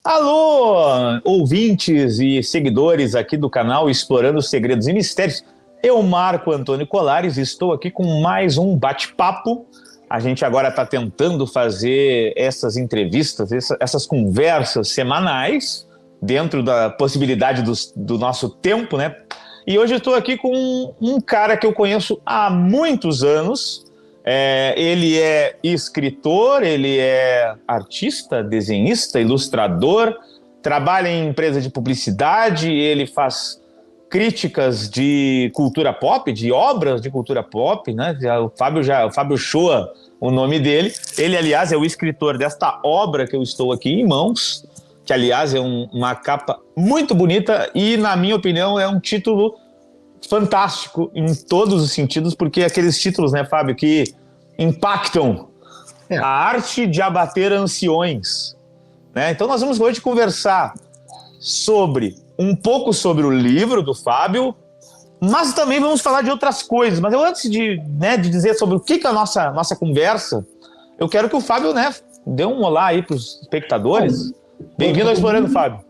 Alô, ouvintes e seguidores aqui do canal Explorando Segredos e Mistérios. Eu, Marco Antônio Colares, estou aqui com mais um bate-papo. A gente agora está tentando fazer essas entrevistas, essas conversas semanais, dentro da possibilidade do nosso tempo, né? E hoje eu estou aqui com um cara que eu conheço há muitos anos. Ele é escritor, ele é artista, desenhista, ilustrador, trabalha em empresa de publicidade, ele faz críticas de cultura pop, de obras de cultura pop, né? O Fábio Shoa, o nome dele. Ele, aliás, é o escritor desta obra que eu estou aqui em mãos, que, aliás, é uma capa muito bonita e, na minha opinião, é um título fantástico em todos os sentidos, porque aqueles títulos, né, Fábio, que impactam a arte de abater anciões, né? Então nós vamos hoje conversar um pouco sobre o livro do Fábio, mas também vamos falar de outras coisas. Mas eu, antes de dizer sobre o que é a nossa conversa, eu quero que o Fábio, né, dê um olá aí para os espectadores. Bem-vindo ao Explorando, Fábio.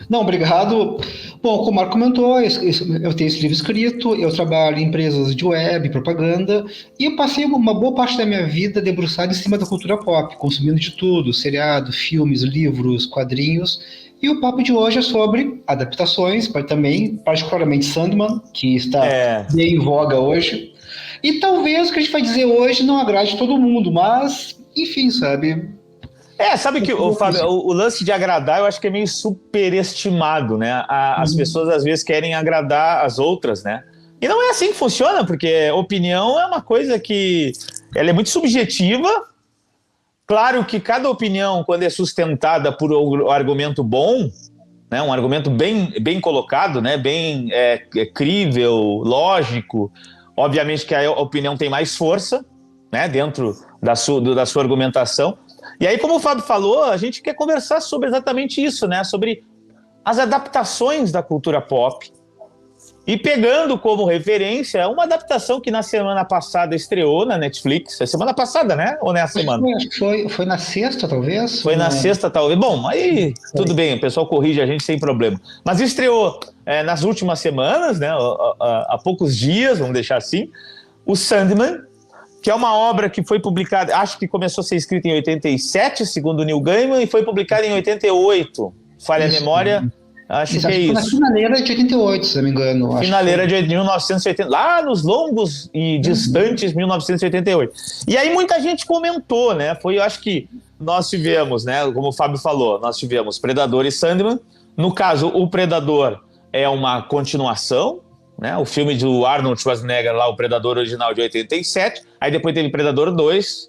Não, obrigado. Bom, como o Marco comentou, eu tenho esse livro escrito, eu trabalho em empresas de web, propaganda, e eu passei uma boa parte da minha vida debruçado em cima da cultura pop, consumindo de tudo, seriado, filmes, livros, quadrinhos, e o papo de hoje é sobre adaptações, também, particularmente Sandman, que está bem em voga hoje, e talvez o que a gente vai dizer hoje não agrade todo mundo, mas, enfim, sabe... Sabe que, Fábio, o lance de agradar eu acho que é meio superestimado, né? As pessoas às vezes querem agradar as outras, né? E não é assim que funciona, porque opinião é uma coisa que ela é muito subjetiva. Claro que cada opinião, quando é sustentada por um argumento bom, né? Um argumento bem colocado, né? Bem crível, lógico, obviamente que a opinião tem mais força, né? Dentro da sua argumentação. E aí, como o Fábio falou, a gente quer conversar sobre exatamente isso, né? Sobre as adaptações da cultura pop. E pegando como referência uma adaptação que na semana passada estreou na Netflix. É semana passada, né? Ou não é a semana? Acho que foi na sexta, talvez? Foi na sexta, talvez. Bom, aí tudo bem, o pessoal corrige a gente sem problema. Mas estreou nas últimas semanas, né? Há poucos dias, vamos deixar assim, o Sandman, que é uma obra que foi publicada, acho que começou a ser escrita em 87, segundo o Neil Gaiman, e foi publicada em 88. Falha a memória, acho que é isso. Na finaleira de 88, se não me engano. Finaleira de 1980, lá nos longos e distantes 1988. E aí muita gente comentou, né? Eu acho que nós tivemos, né? Como o Fábio falou, nós tivemos Predador e Sandman. No caso, o Predador é uma continuação, né? O filme do Arnold Schwarzenegger, lá, o Predador original de 87, aí depois teve Predador 2,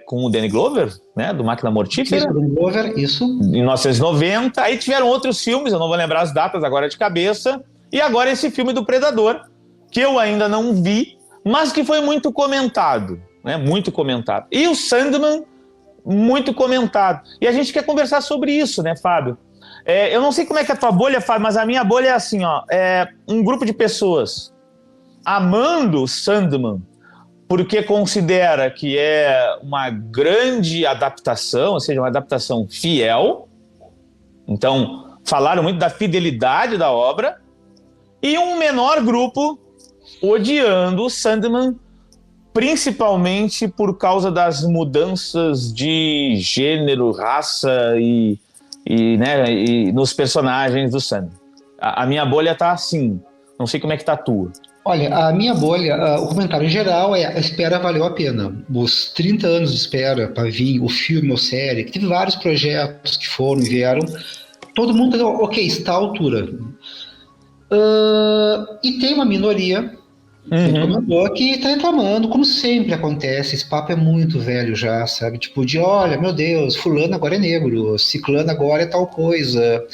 com o Danny Glover, né? Do Máquina Mortífera. Isso, Danny Glover, isso. Em 1990, aí tiveram outros filmes, eu não vou lembrar as datas agora de cabeça, e agora esse filme do Predador, que eu ainda não vi, mas que foi muito comentado, né? Muito comentado. E o Sandman, muito comentado. E a gente quer conversar sobre isso, né, Fábio? Eu não sei como é que é a tua bolha, Fábio, mas a minha bolha é assim, ó, um grupo de pessoas amando Sandman porque considera que é uma grande adaptação, ou seja, uma adaptação fiel. Então, falaram muito da fidelidade da obra. E um menor grupo odiando o Sandman, principalmente por causa das mudanças de gênero, raça e nos personagens do Sandman. A minha bolha tá assim, não sei como é que tá a tua. Olha, a minha bolha, o comentário em geral é: a espera valeu a pena. Os 30 anos de espera para vir o filme ou série, que teve vários projetos que foram e vieram, todo mundo tá, ok, está à altura. E tem uma minoria que está reclamando, como sempre acontece. Esse papo é muito velho já, sabe? Tipo, olha, meu Deus, fulano agora é negro, ciclano agora é tal coisa,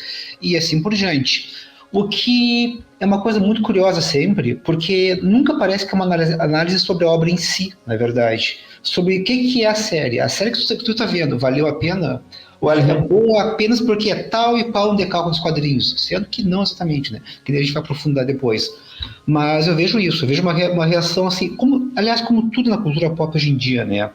e assim por diante. O que é uma coisa muito curiosa sempre, porque nunca parece que é uma análise sobre a obra em si, na verdade. Sobre o que é a série. A série que tu tá vendo, valeu a pena? Ou ela é boa apenas porque é tal e qual um decalque nos quadrinhos? Sendo que não exatamente, né? Que a gente vai aprofundar depois. Mas eu vejo isso, eu vejo uma reação assim, aliás, como tudo na cultura pop hoje em dia, né?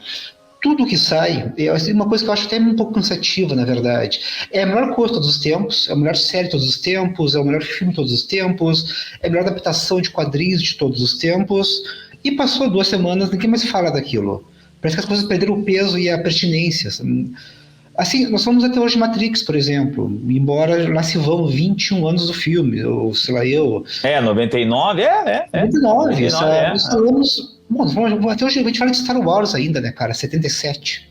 tudo que sai, é uma coisa que eu acho até um pouco cansativa, na verdade. É a melhor coisa de todos os tempos, é a melhor série de todos os tempos, é o melhor filme de todos os tempos, é a melhor adaptação de quadrinhos de todos os tempos, e passou 2 semanas, ninguém mais fala daquilo. Parece que as coisas perderam o peso e a pertinência. Assim, nós somos até hoje Matrix, por exemplo, embora lá se vão 21 anos do filme, ou sei lá, 99, 99, 99, nós falamos... Bom, até hoje a gente fala de Star Wars ainda, né, cara? 77.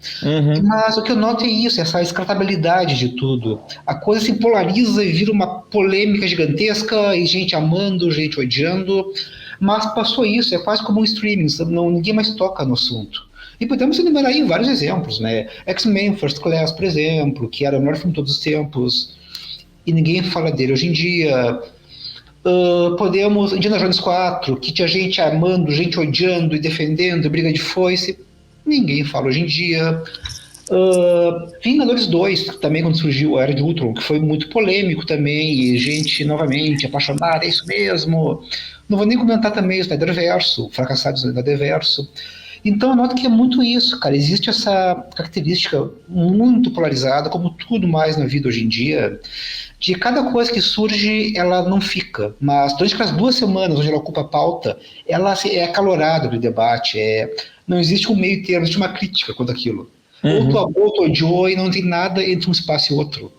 Mas o que eu noto é isso, essa escratabilidade de tudo. A coisa se polariza e vira uma polêmica gigantesca, e gente amando, gente odiando. Mas passou isso, é quase como um streaming, ninguém mais toca no assunto. E podemos enumerar aí vários exemplos, né? X-Men First Class, por exemplo, que era o melhor filme de todos os tempos, e ninguém fala dele hoje em dia. Podemos, Indiana Jones 4, que tinha gente amando, gente odiando e defendendo, briga de foice, ninguém fala hoje em dia. Vingadores 2, também quando surgiu a Era de Ultron, que foi muito polêmico também, e gente novamente apaixonada, é isso mesmo. Não vou nem comentar também o Snyderverso, o fracassado Snyderverso. Então eu noto que é muito isso, cara, existe essa característica muito polarizada, como tudo mais na vida hoje em dia, de cada coisa que surge, ela não fica, mas durante aquelas 2 semanas onde ela ocupa a pauta, ela é acalorada do debate, não existe um meio termo, existe uma crítica quanto aquilo. Ou tu amou, ou tu odiou, e não tem nada entre um espaço e outro.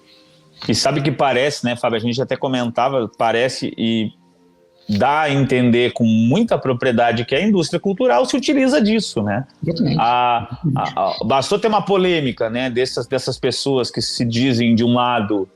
E sabe que parece, né, Fábio? A gente até comentava, parece e dá a entender com muita propriedade que a indústria cultural se utiliza disso, né? Bastou ter uma polêmica, né, dessas pessoas que se dizem de um lado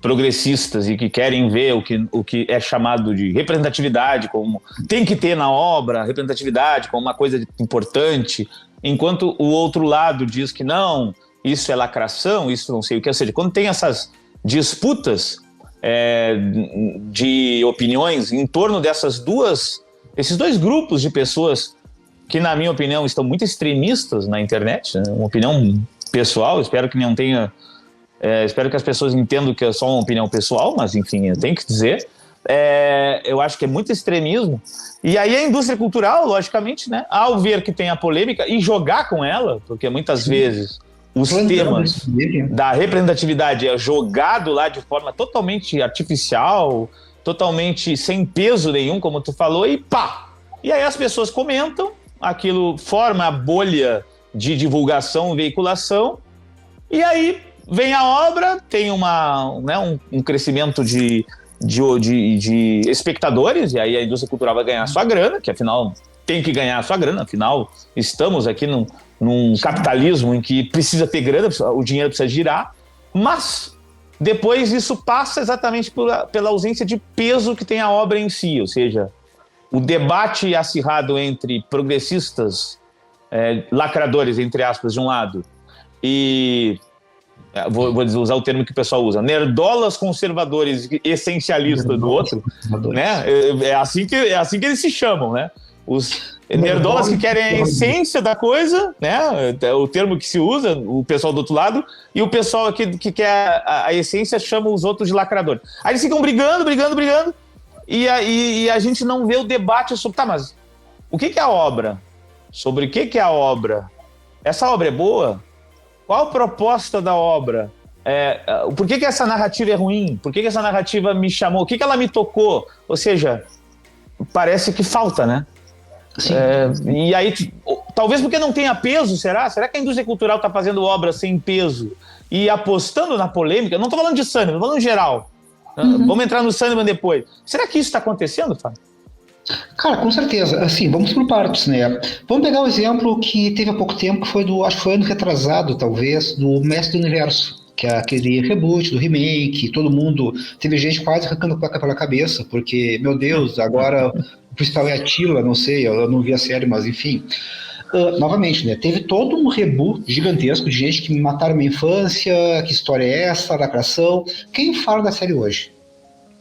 progressistas e que querem ver o que é chamado de representatividade, como tem que ter na obra, representatividade como uma coisa importante, enquanto o outro lado diz que não, isso é lacração, isso não sei o que. Ou seja, quando tem essas disputas de opiniões em torno esses 2 grupos de pessoas que, na minha opinião, estão muito extremistas na internet, né? Uma opinião pessoal, espero que não tenha... espero que as pessoas entendam que é só uma opinião pessoal, mas enfim, eu tenho que dizer. Eu acho que é muito extremismo. E aí a indústria cultural, logicamente, né, ao ver que tem a polêmica e jogar com ela, porque muitas vezes os temas da representatividade é jogado lá de forma totalmente artificial, totalmente sem peso nenhum, como tu falou, e pá! E aí as pessoas comentam, aquilo forma a bolha de divulgação, veiculação, e aí vem a obra, tem um crescimento de espectadores, e aí a indústria cultural vai ganhar sua grana, que afinal tem que ganhar sua grana, afinal estamos aqui num capitalismo em que precisa ter grana, o dinheiro precisa girar, mas depois isso passa exatamente pela ausência de peso que tem a obra em si, ou seja, o debate acirrado entre progressistas, lacradores, entre aspas, de um lado, e vou usar o termo que o pessoal usa, nerdolas conservadores essencialistas do outro, né? É assim que eles se chamam, né? Os nerdolas que querem a essência da coisa, né? O termo que se usa, o pessoal do outro lado, e o pessoal que quer a essência chama os outros de lacradores. Aí eles ficam brigando, e a gente não vê o debate sobre, tá, mas o que é a obra? Sobre o que é a obra? Essa obra é boa? Qual a proposta da obra? Por que essa narrativa é ruim? Por que essa narrativa me chamou? O que ela me tocou? Ou seja, parece que falta, né? E aí, talvez porque não tenha peso, será? Será que a indústria cultural está fazendo obra sem peso e apostando na polêmica? Não estou falando de Sandman, estou falando geral. Vamos entrar no Sandman depois. Será que isso está acontecendo, Fábio? Cara, com certeza. Assim, vamos por partes, né? Vamos pegar o exemplo que teve há pouco tempo, que foi acho que foi ano retrasado, talvez, do Mestre do Universo, que é aquele reboot do remake, todo mundo, teve gente quase arrancando placa pela cabeça, porque, meu Deus, agora o principal é Attila, não sei, eu não vi a série, mas enfim. Novamente, né? Teve todo um reboot gigantesco de gente que me mataram minha infância, que história é essa, lacração. Quem fala da série hoje?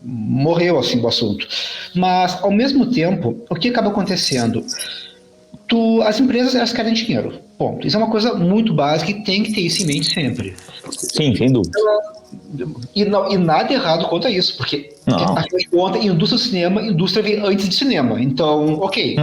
Morreu assim o assunto. Mas ao mesmo tempo, o que acaba acontecendo? As empresas, elas querem dinheiro. Ponto. Isso é uma coisa muito básica e tem que ter isso em mente sempre. Sim, sem dúvida. E nada errado quanto a isso, porque, afinal de contas, indústria do cinema, indústria vem antes de cinema. Então, ok,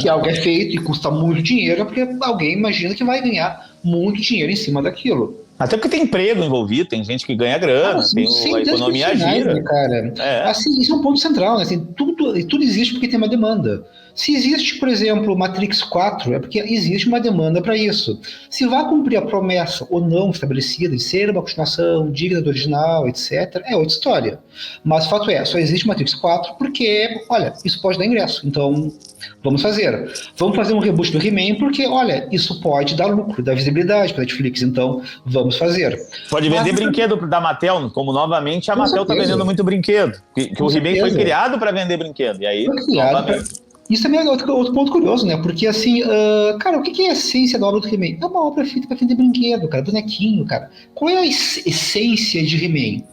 se algo é feito e custa muito dinheiro, é porque alguém imagina que vai ganhar muito dinheiro em cima daquilo. Até porque tem emprego envolvido, tem gente que ganha grana, tem a economia gira. Né, cara? Assim, isso é um ponto central, né? Assim, tudo existe porque tem uma demanda. Se existe, por exemplo, Matrix 4, é porque existe uma demanda para isso. Se vai cumprir a promessa ou não estabelecida de ser uma continuação digna do original, etc., é outra história. Mas o fato é, só existe Matrix 4 porque, olha, isso pode dar ingresso. Então, vamos fazer. Vamos fazer um reboot do He-Man porque, olha, isso pode dar lucro, dar visibilidade para a Netflix. Então, vamos fazer. Pode vender brinquedo da Mattel, como novamente a Mattel está vendendo muito brinquedo. Que o He-Man foi criado para vender brinquedo. E aí, novamente... Isso também é outro ponto curioso, né? Porque, assim, cara, o que é a essência da obra do He-Man? É uma obra feita para vender brinquedo, cara, bonequinho, cara. Qual é a essência de He-Man?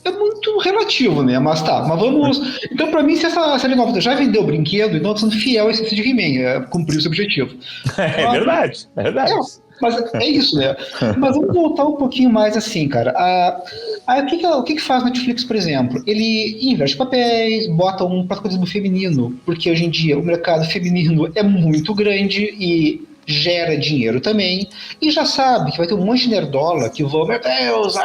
É muito relativo, né? Mas vamos... Então, para mim, se essa série nova já vendeu o brinquedo, então está sendo fiel à essência de He-Man, cumprir o seu objetivo. É verdade. Mas é isso, né? Mas vamos voltar um pouquinho mais assim, cara. O que faz o Netflix, por exemplo? Ele inverte papéis, bota um protagonismo feminino, porque hoje em dia o mercado feminino é muito grande e gera dinheiro também, e já sabe que vai ter um monte de nerdola que vão, meu Deus,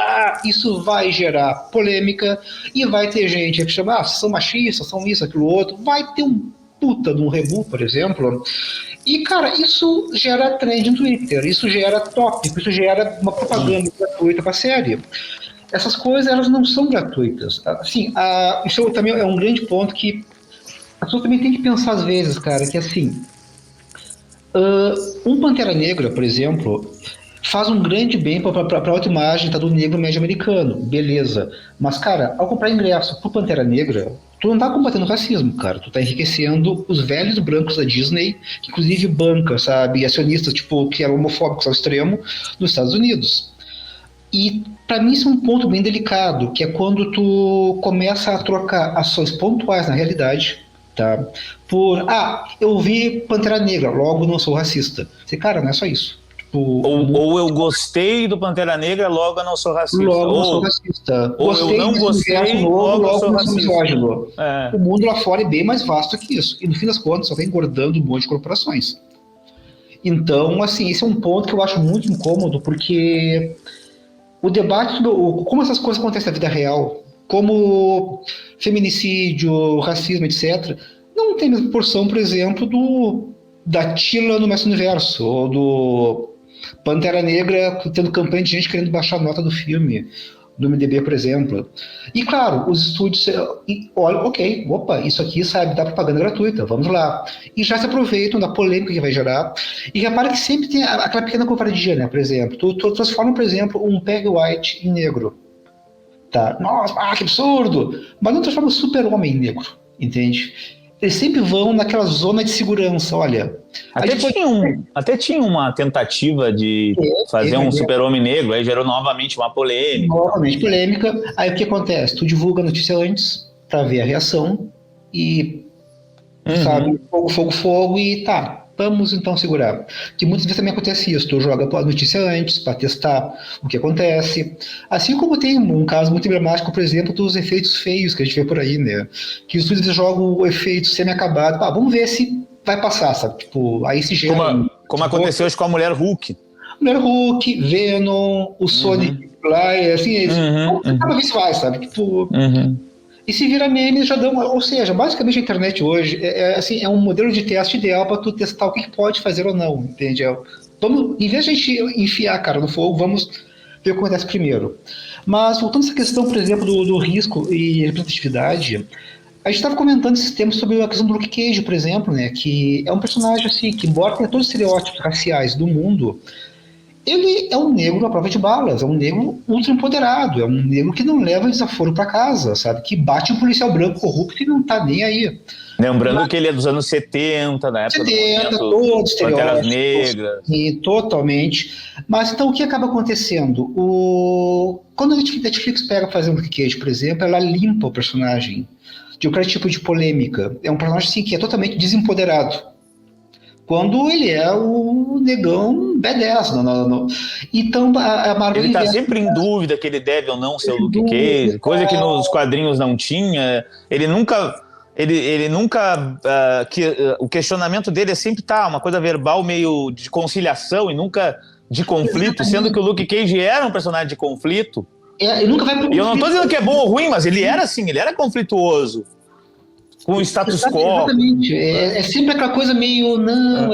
isso vai gerar polêmica, e vai ter gente que chama, são machistas, são isso, aquilo outro, vai ter um puta de um rebu, por exemplo. E, cara, isso gera trend no Twitter, isso gera tópico, isso gera uma propaganda gratuita para a série. Essas coisas, elas não são gratuitas. Assim, isso também é um grande ponto que a pessoa também tem que pensar às vezes, cara, que assim, um Pantera Negra, por exemplo, faz um grande bem para a autoimagem do negro médio americano, beleza. Mas, cara, ao comprar ingresso pro Pantera Negra, tu não tá combatendo racismo, cara. Tu tá enriquecendo os velhos brancos da Disney, que inclusive banca, sabe, acionistas, tipo, que eram homofóbicos ao extremo, nos Estados Unidos. E, para mim, isso é um ponto bem delicado, que é quando tu começa a trocar ações pontuais na realidade, tá? Por, eu vi Pantera Negra, logo não sou racista. Cara, não é só isso. Ou eu gostei do Pantera Negra, logo eu não sou racista. Logo não sou racista. Ou eu não gostei, logo eu sou racista. O mundo lá fora é bem mais vasto que isso. E no fim das contas só está engordando um monte de corporações. Então, assim, esse é um ponto que eu acho muito incômodo, porque o debate sobre como essas coisas acontecem na vida real, como feminicídio, racismo, etc., não tem a mesma proporção, por exemplo, da Tila no Mestre Universo, ou do Pantera Negra tendo campanha de gente querendo baixar a nota do filme, do MDB, por exemplo. E, claro, os estúdios olham, isso aqui, sabe, dá propaganda gratuita, vamos lá. E já se aproveitam da polêmica que vai gerar. E repara que sempre tem aquela pequena covardia, né? Por exemplo, tu transforma, por exemplo, um Peggy White em negro. Tá? Nossa, que absurdo! Mas não transforma o super-homem em negro, entende? Eles sempre vão naquela zona de segurança, olha. Até tinha uma tentativa de fazer um super-homem negro, aí gerou novamente uma polêmica. Aí o que acontece? Tu divulga a notícia antes para ver a reação e sabe, fogo e vamos então segurar. Que muitas vezes também acontece isso, tu joga a notícia antes para testar o que acontece. Assim como tem um caso muito emblemático, por exemplo, dos efeitos feios que a gente vê por aí, né? Que os estúdios jogam o efeito semi-acabado, vamos ver se vai passar, sabe? Tipo, aí se gera... Como aconteceu hoje com a Mulher Hulk. Mulher Hulk, Venom, o Sonic lá, assim, cada vez vai, sabe? Tipo... E se vira meme, já dão... Ou seja, basicamente a internet hoje é um modelo de teste ideal para tu testar o que pode fazer ou não, entende? Em vez de a gente enfiar a cara no fogo, vamos ver o que acontece primeiro. Mas, voltando a essa questão, por exemplo, do risco e representatividade, a gente estava comentando esses tempos sobre a questão do Luke Cage, por exemplo, né? Que é um personagem, assim, que embora tenha todos os estereótipos raciais do mundo, ele é um negro à prova de balas, é um negro ultra empoderado, é um negro que não leva desaforo para casa, sabe? Que bate um policial branco corrupto e não tá nem aí. Lembrando que ele é dos anos 70, na época 70, todos Panteras Negras. Sim, totalmente. Mas então o que acaba acontecendo? Quando a Netflix pega fazer um Luke Cage, por exemplo, ela limpa o personagem de qualquer tipo de polêmica. É um personagem assim, que é totalmente desempoderado. quando ele é o negão B10. Então a Marvel ele tá sempre em dúvida que ele deve ou não ser o Luke Cage, coisa que nos quadrinhos não tinha. Ele nunca o questionamento dele é sempre uma coisa verbal meio de conciliação e nunca de conflito, sendo que o Luke Cage era um personagem de conflito. Ele nunca vai pro conflito. E eu não tô dizendo que é bom ou ruim, mas ele era assim, ele era conflituoso com o status quo. Exatamente. É sempre aquela coisa meio,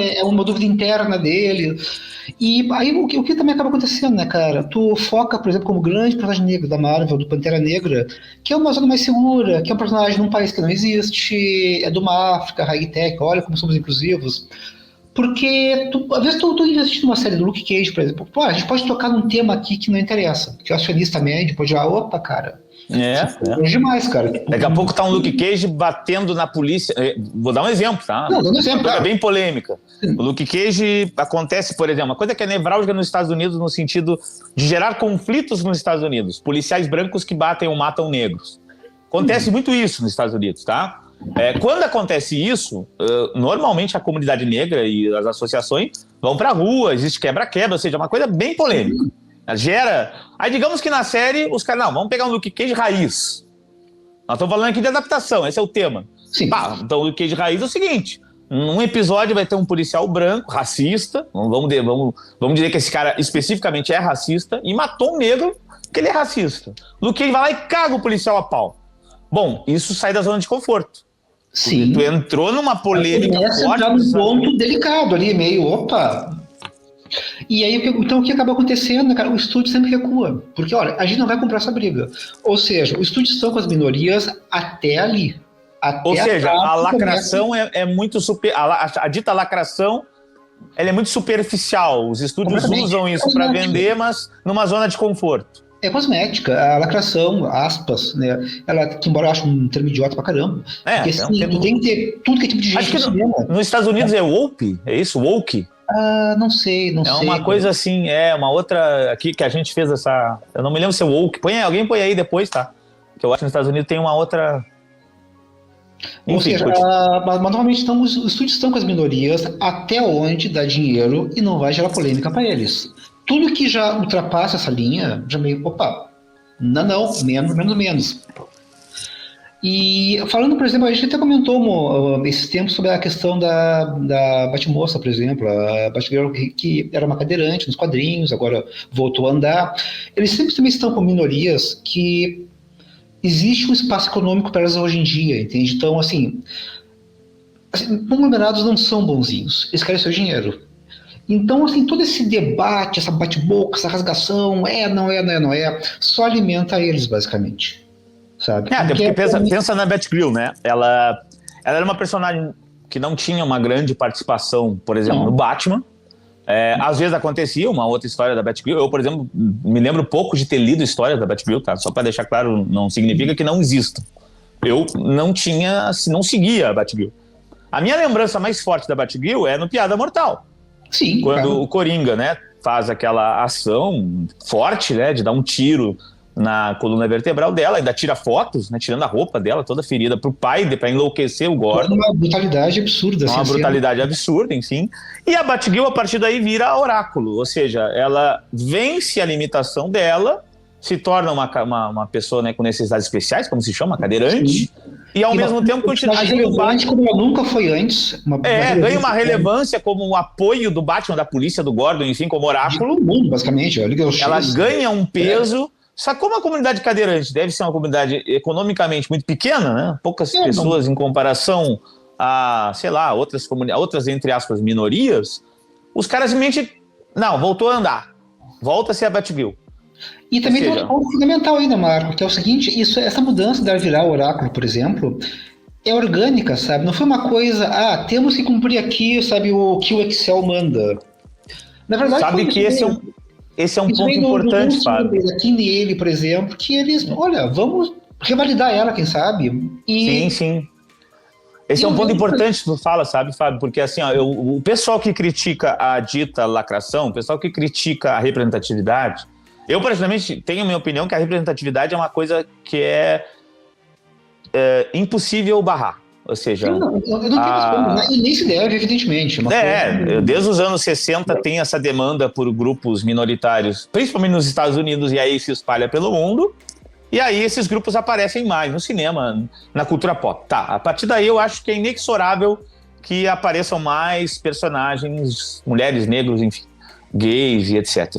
é uma dúvida interna dele. E aí o que também acaba acontecendo, né, cara? Tu foca, por exemplo, como grande personagem negro da Marvel, do Pantera Negra, que é uma zona mais segura, que é um personagem num país que não existe, é de uma África, high-tech, olha como somos inclusivos. Porque, às vezes, tu investindo numa série do Luke Cage, por exemplo, a gente pode tocar num tema aqui que não interessa, que o acionista médio pode ir lá, opa, cara. É demais, cara. Daqui a pouco tá um Luke Cage batendo na polícia. Vou dar um exemplo, tá? Não, dando exemplo, é bem polêmica. O Luke Cage acontece, por exemplo, uma coisa que é nevrálgica nos Estados Unidos no sentido de gerar conflitos nos Estados Unidos. Policiais brancos que batem ou matam negros. Acontece muito isso nos Estados Unidos, tá? Quando acontece isso, normalmente a comunidade negra e as associações vão pra rua, existe quebra-quebra, ou seja, uma coisa bem polêmica. Gera. Aí digamos que na série os caras, não, vamos pegar um Luke Cage raiz. Nós estamos falando aqui de adaptação, esse é o tema. Sim. Então o Luke Cage raiz é o seguinte: num episódio vai ter um policial branco, racista, vamos dizer que esse cara especificamente é racista, e matou um negro porque ele é racista. O Luke Cage vai lá e caga o policial a pau. Bom, isso sai da zona de conforto. Sim. Tu entrou numa polêmica forte. Entrar num ponto delicado ali, meio, opa. E aí, então o que acaba acontecendo, cara? O estúdio sempre recua. Porque, olha, a gente não vai comprar essa briga. Ou seja, os estúdios estão com as minorias até ali. Ou seja, a lacração é muito super. A dita lacração, ela é muito superficial. Os estúdios usam isso para vender, mas numa zona de conforto. É cosmética, a lacração, aspas, né? Ela, que embora eu ache um termo idiota pra caramba. Porque assim, tu tem que ter tudo que é tipo de gente. Acho que nos Estados Unidos é woke? É isso? Woke? Não sei. É uma coisa assim, uma outra aqui que a gente fez essa. Eu não me lembro se é woke. Alguém põe aí depois, tá? Que eu acho que nos Estados Unidos tem uma outra. Enfim, ou seja, mas normalmente os estúdios estão com as minorias até onde dá dinheiro e não vai gerar polêmica para eles. Tudo que já ultrapassa essa linha, já meio, opa, não, menos. E falando, por exemplo, a gente até comentou esses tempos sobre a questão da Batmoça, por exemplo, a Batgirl que era uma cadeirante nos quadrinhos, agora voltou a andar. Eles sempre também estão com minorias que existe um espaço econômico para elas hoje em dia, entende? Então, assim conglomerados não são bonzinhos, eles querem seu dinheiro. Então, assim, todo esse debate, essa bate-boca, essa rasgação, não é, só alimenta eles, basicamente. Sabe? Até porque pensa na Batgirl, né? Ela era uma personagem que não tinha uma grande participação, por exemplo, no Batman. Às vezes acontecia uma outra história da Batgirl. Eu, por exemplo, me lembro pouco de ter lido histórias da Batgirl, tá? Só para deixar claro, não significa que não existam. Eu não seguia a Batgirl. A minha lembrança mais forte da Batgirl é no Piada Mortal. Sim, quando o Coringa, né, faz aquela ação forte, né, de dar um tiro na coluna vertebral dela, ainda tira fotos, né, tirando a roupa dela toda ferida pro pai, para enlouquecer o Gordon. Uma brutalidade absurda. Uma brutalidade absurda, enfim. E a Batgirl, a partir daí, vira Oráculo, ou seja, ela vence a limitação dela, se torna uma pessoa, né, com necessidades especiais, como se chama, cadeirante, e ao mesmo tempo continua relevante como ela nunca foi antes. Ganha uma relevância como um apoio do Batman, da polícia, do Gordon, enfim, como Oráculo. De todo mundo, basicamente. Ela ganha um peso. Só que como a comunidade cadeirante deve ser uma comunidade economicamente muito pequena, né? Poucas pessoas em comparação a, sei lá, outras, entre aspas, minorias, os caras simplesmente, voltou a andar. Volta a ser a Batgirl. E também tem um ponto fundamental aí, né, Marco? Que é o seguinte, essa mudança dela virar Oráculo, por exemplo, é orgânica, sabe? Não foi uma coisa, temos que cumprir aqui, sabe, o que o Excel manda. Na verdade, sabe que esse é um ponto importante, Fábio. Aqui nele, por exemplo, que eles, olha, vamos revalidar ela, quem sabe? Sim. Esse é um ponto importante que tu fala, sabe, Fábio? Porque assim, o pessoal que critica a dita lacração, o pessoal que critica a representatividade, eu, particularmente, tenho a minha opinião que a representatividade é uma coisa que é impossível barrar. Ou seja, Eu não tenho né? E nem se deve, evidentemente. Desde os anos 60 tem essa demanda por grupos minoritários, principalmente nos Estados Unidos, e aí se espalha pelo mundo. E aí esses grupos aparecem mais no cinema, na cultura pop. Tá, a partir daí eu acho que é inexorável que apareçam mais personagens, mulheres, negros, enfim, gays e etc.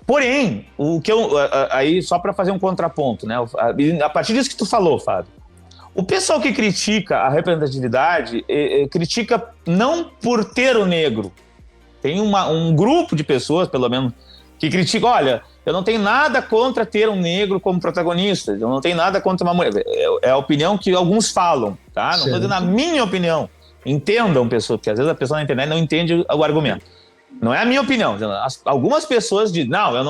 Porém, aí só para fazer um contraponto, né? A partir disso que tu falou, Fábio, o pessoal que critica a representatividade critica não por ter o negro. Tem um grupo de pessoas, pelo menos, que critica, olha, eu não tenho nada contra ter um negro como protagonista, eu não tenho nada contra uma mulher. É a opinião que alguns falam, tá? Não estou dizendo a minha opinião. Entendam, pessoas, porque às vezes a pessoa na internet não entende o argumento. Não é a minha opinião. Algumas pessoas dizem, não, eu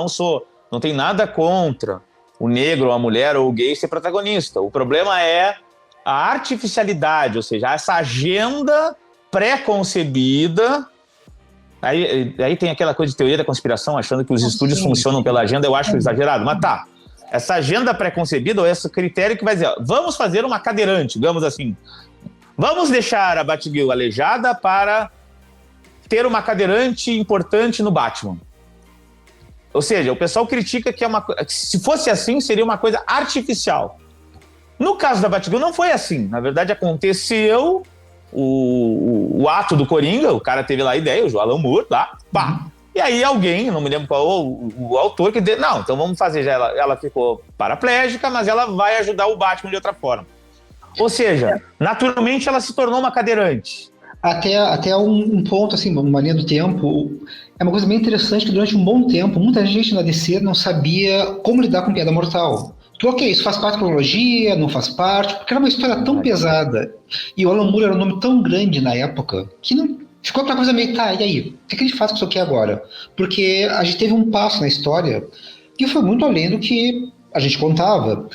não tenho nada contra o negro, ou a mulher, ou o gay ser protagonista. O problema é a artificialidade, ou seja, essa agenda pré-concebida. Aí tem aquela coisa de teoria da conspiração, achando que os estúdios funcionam pela agenda, eu acho exagerado, mas tá. Essa agenda pré-concebida, ou esse critério que vai dizer, ó, vamos fazer uma cadeirante, digamos assim. Vamos deixar a Batgirl aleijada para ter uma cadeirante importante no Batman. Ou seja, o pessoal critica que se fosse assim, seria uma coisa artificial. No caso da Batgirl não foi assim. Na verdade, aconteceu o ato do Coringa, o cara teve lá a ideia, o Alan Moore, lá, pá. E aí alguém, não me lembro qual o autor, que deu, não, então vamos fazer, ela ficou paraplégica, mas ela vai ajudar o Batman de outra forma. Ou seja, naturalmente ela se tornou uma cadeirante. Até um ponto, assim, uma linha do tempo, é uma coisa bem interessante que durante um bom tempo, muita gente na DC não sabia como lidar com Piada Mortal. Que ok, isso faz parte da cronologia, não faz parte, porque era uma história tão pesada, e o Alan Moore era um nome tão grande na época, que não ficou aquela coisa meio, tá, e aí, o que a gente faz com isso aqui agora? Porque a gente teve um passo na história que foi muito além do que a gente contava.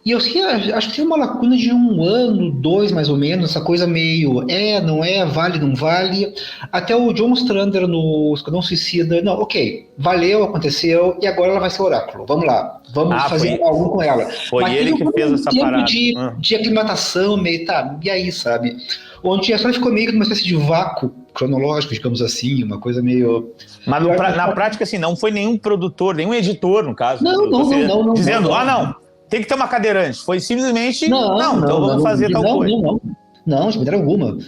E eu acho que tem uma lacuna de 1 ano, 2 mais ou menos, essa coisa meio não é, vale, não vale. Até o John Strander no Esquadrão Suicida, não, ok, valeu, aconteceu, e agora ela vai ser oráculo, vamos lá, vamos fazer algo com ela. Foi ele que fez essa parada. De aclimatação, meio, tá, e aí, sabe? Onde a história ficou meio numa espécie de vácuo cronológico, digamos assim, uma coisa meio... Mas na prática, assim, não foi nenhum produtor, nenhum editor, no caso. Não. Dizendo, não, tem que ter uma cadeirante. Foi simplesmente, então vamos fazer tal coisa. Não, de maneira alguma.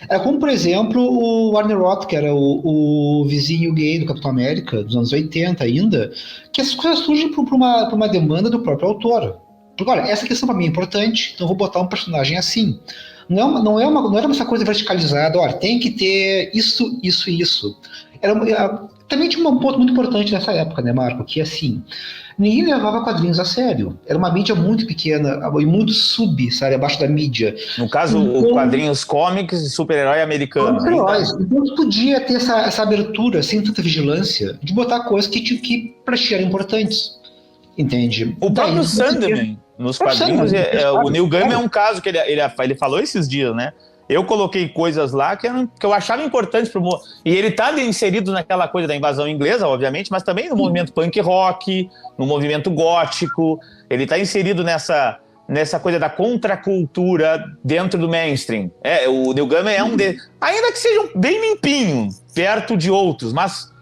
É como, por exemplo, o Warner Roth, que era o vizinho gay do Capitão América, dos anos 80 ainda, que essas coisas surgem por uma demanda do próprio autor. Porque, olha, essa questão para mim é importante, então eu vou botar um personagem assim. Não era essa coisa verticalizada, olha, tem que ter isso e isso. Também tinha um ponto muito importante nessa época, né, Marco? Que, assim, ninguém levava quadrinhos a sério. Era uma mídia muito pequena e muito sabe, abaixo da mídia. No caso, quadrinhos cómics e super-herói americano. Super-heróis. Então, podia ter essa abertura, sem tanta vigilância, de botar coisas que pra ti eram importantes. Entende? O próprio Sandman, nos quadrinhos, o Neil Gaiman é um caso que ele falou esses dias, né? Eu coloquei coisas lá que eu achava importantes e ele está inserido naquela coisa da invasão inglesa, obviamente, mas também no movimento punk rock, no movimento gótico. Ele está inserido nessa coisa da contracultura dentro do mainstream. O Neil Gaiman é um deles. Ainda que seja bem limpinho, perto de outros, mas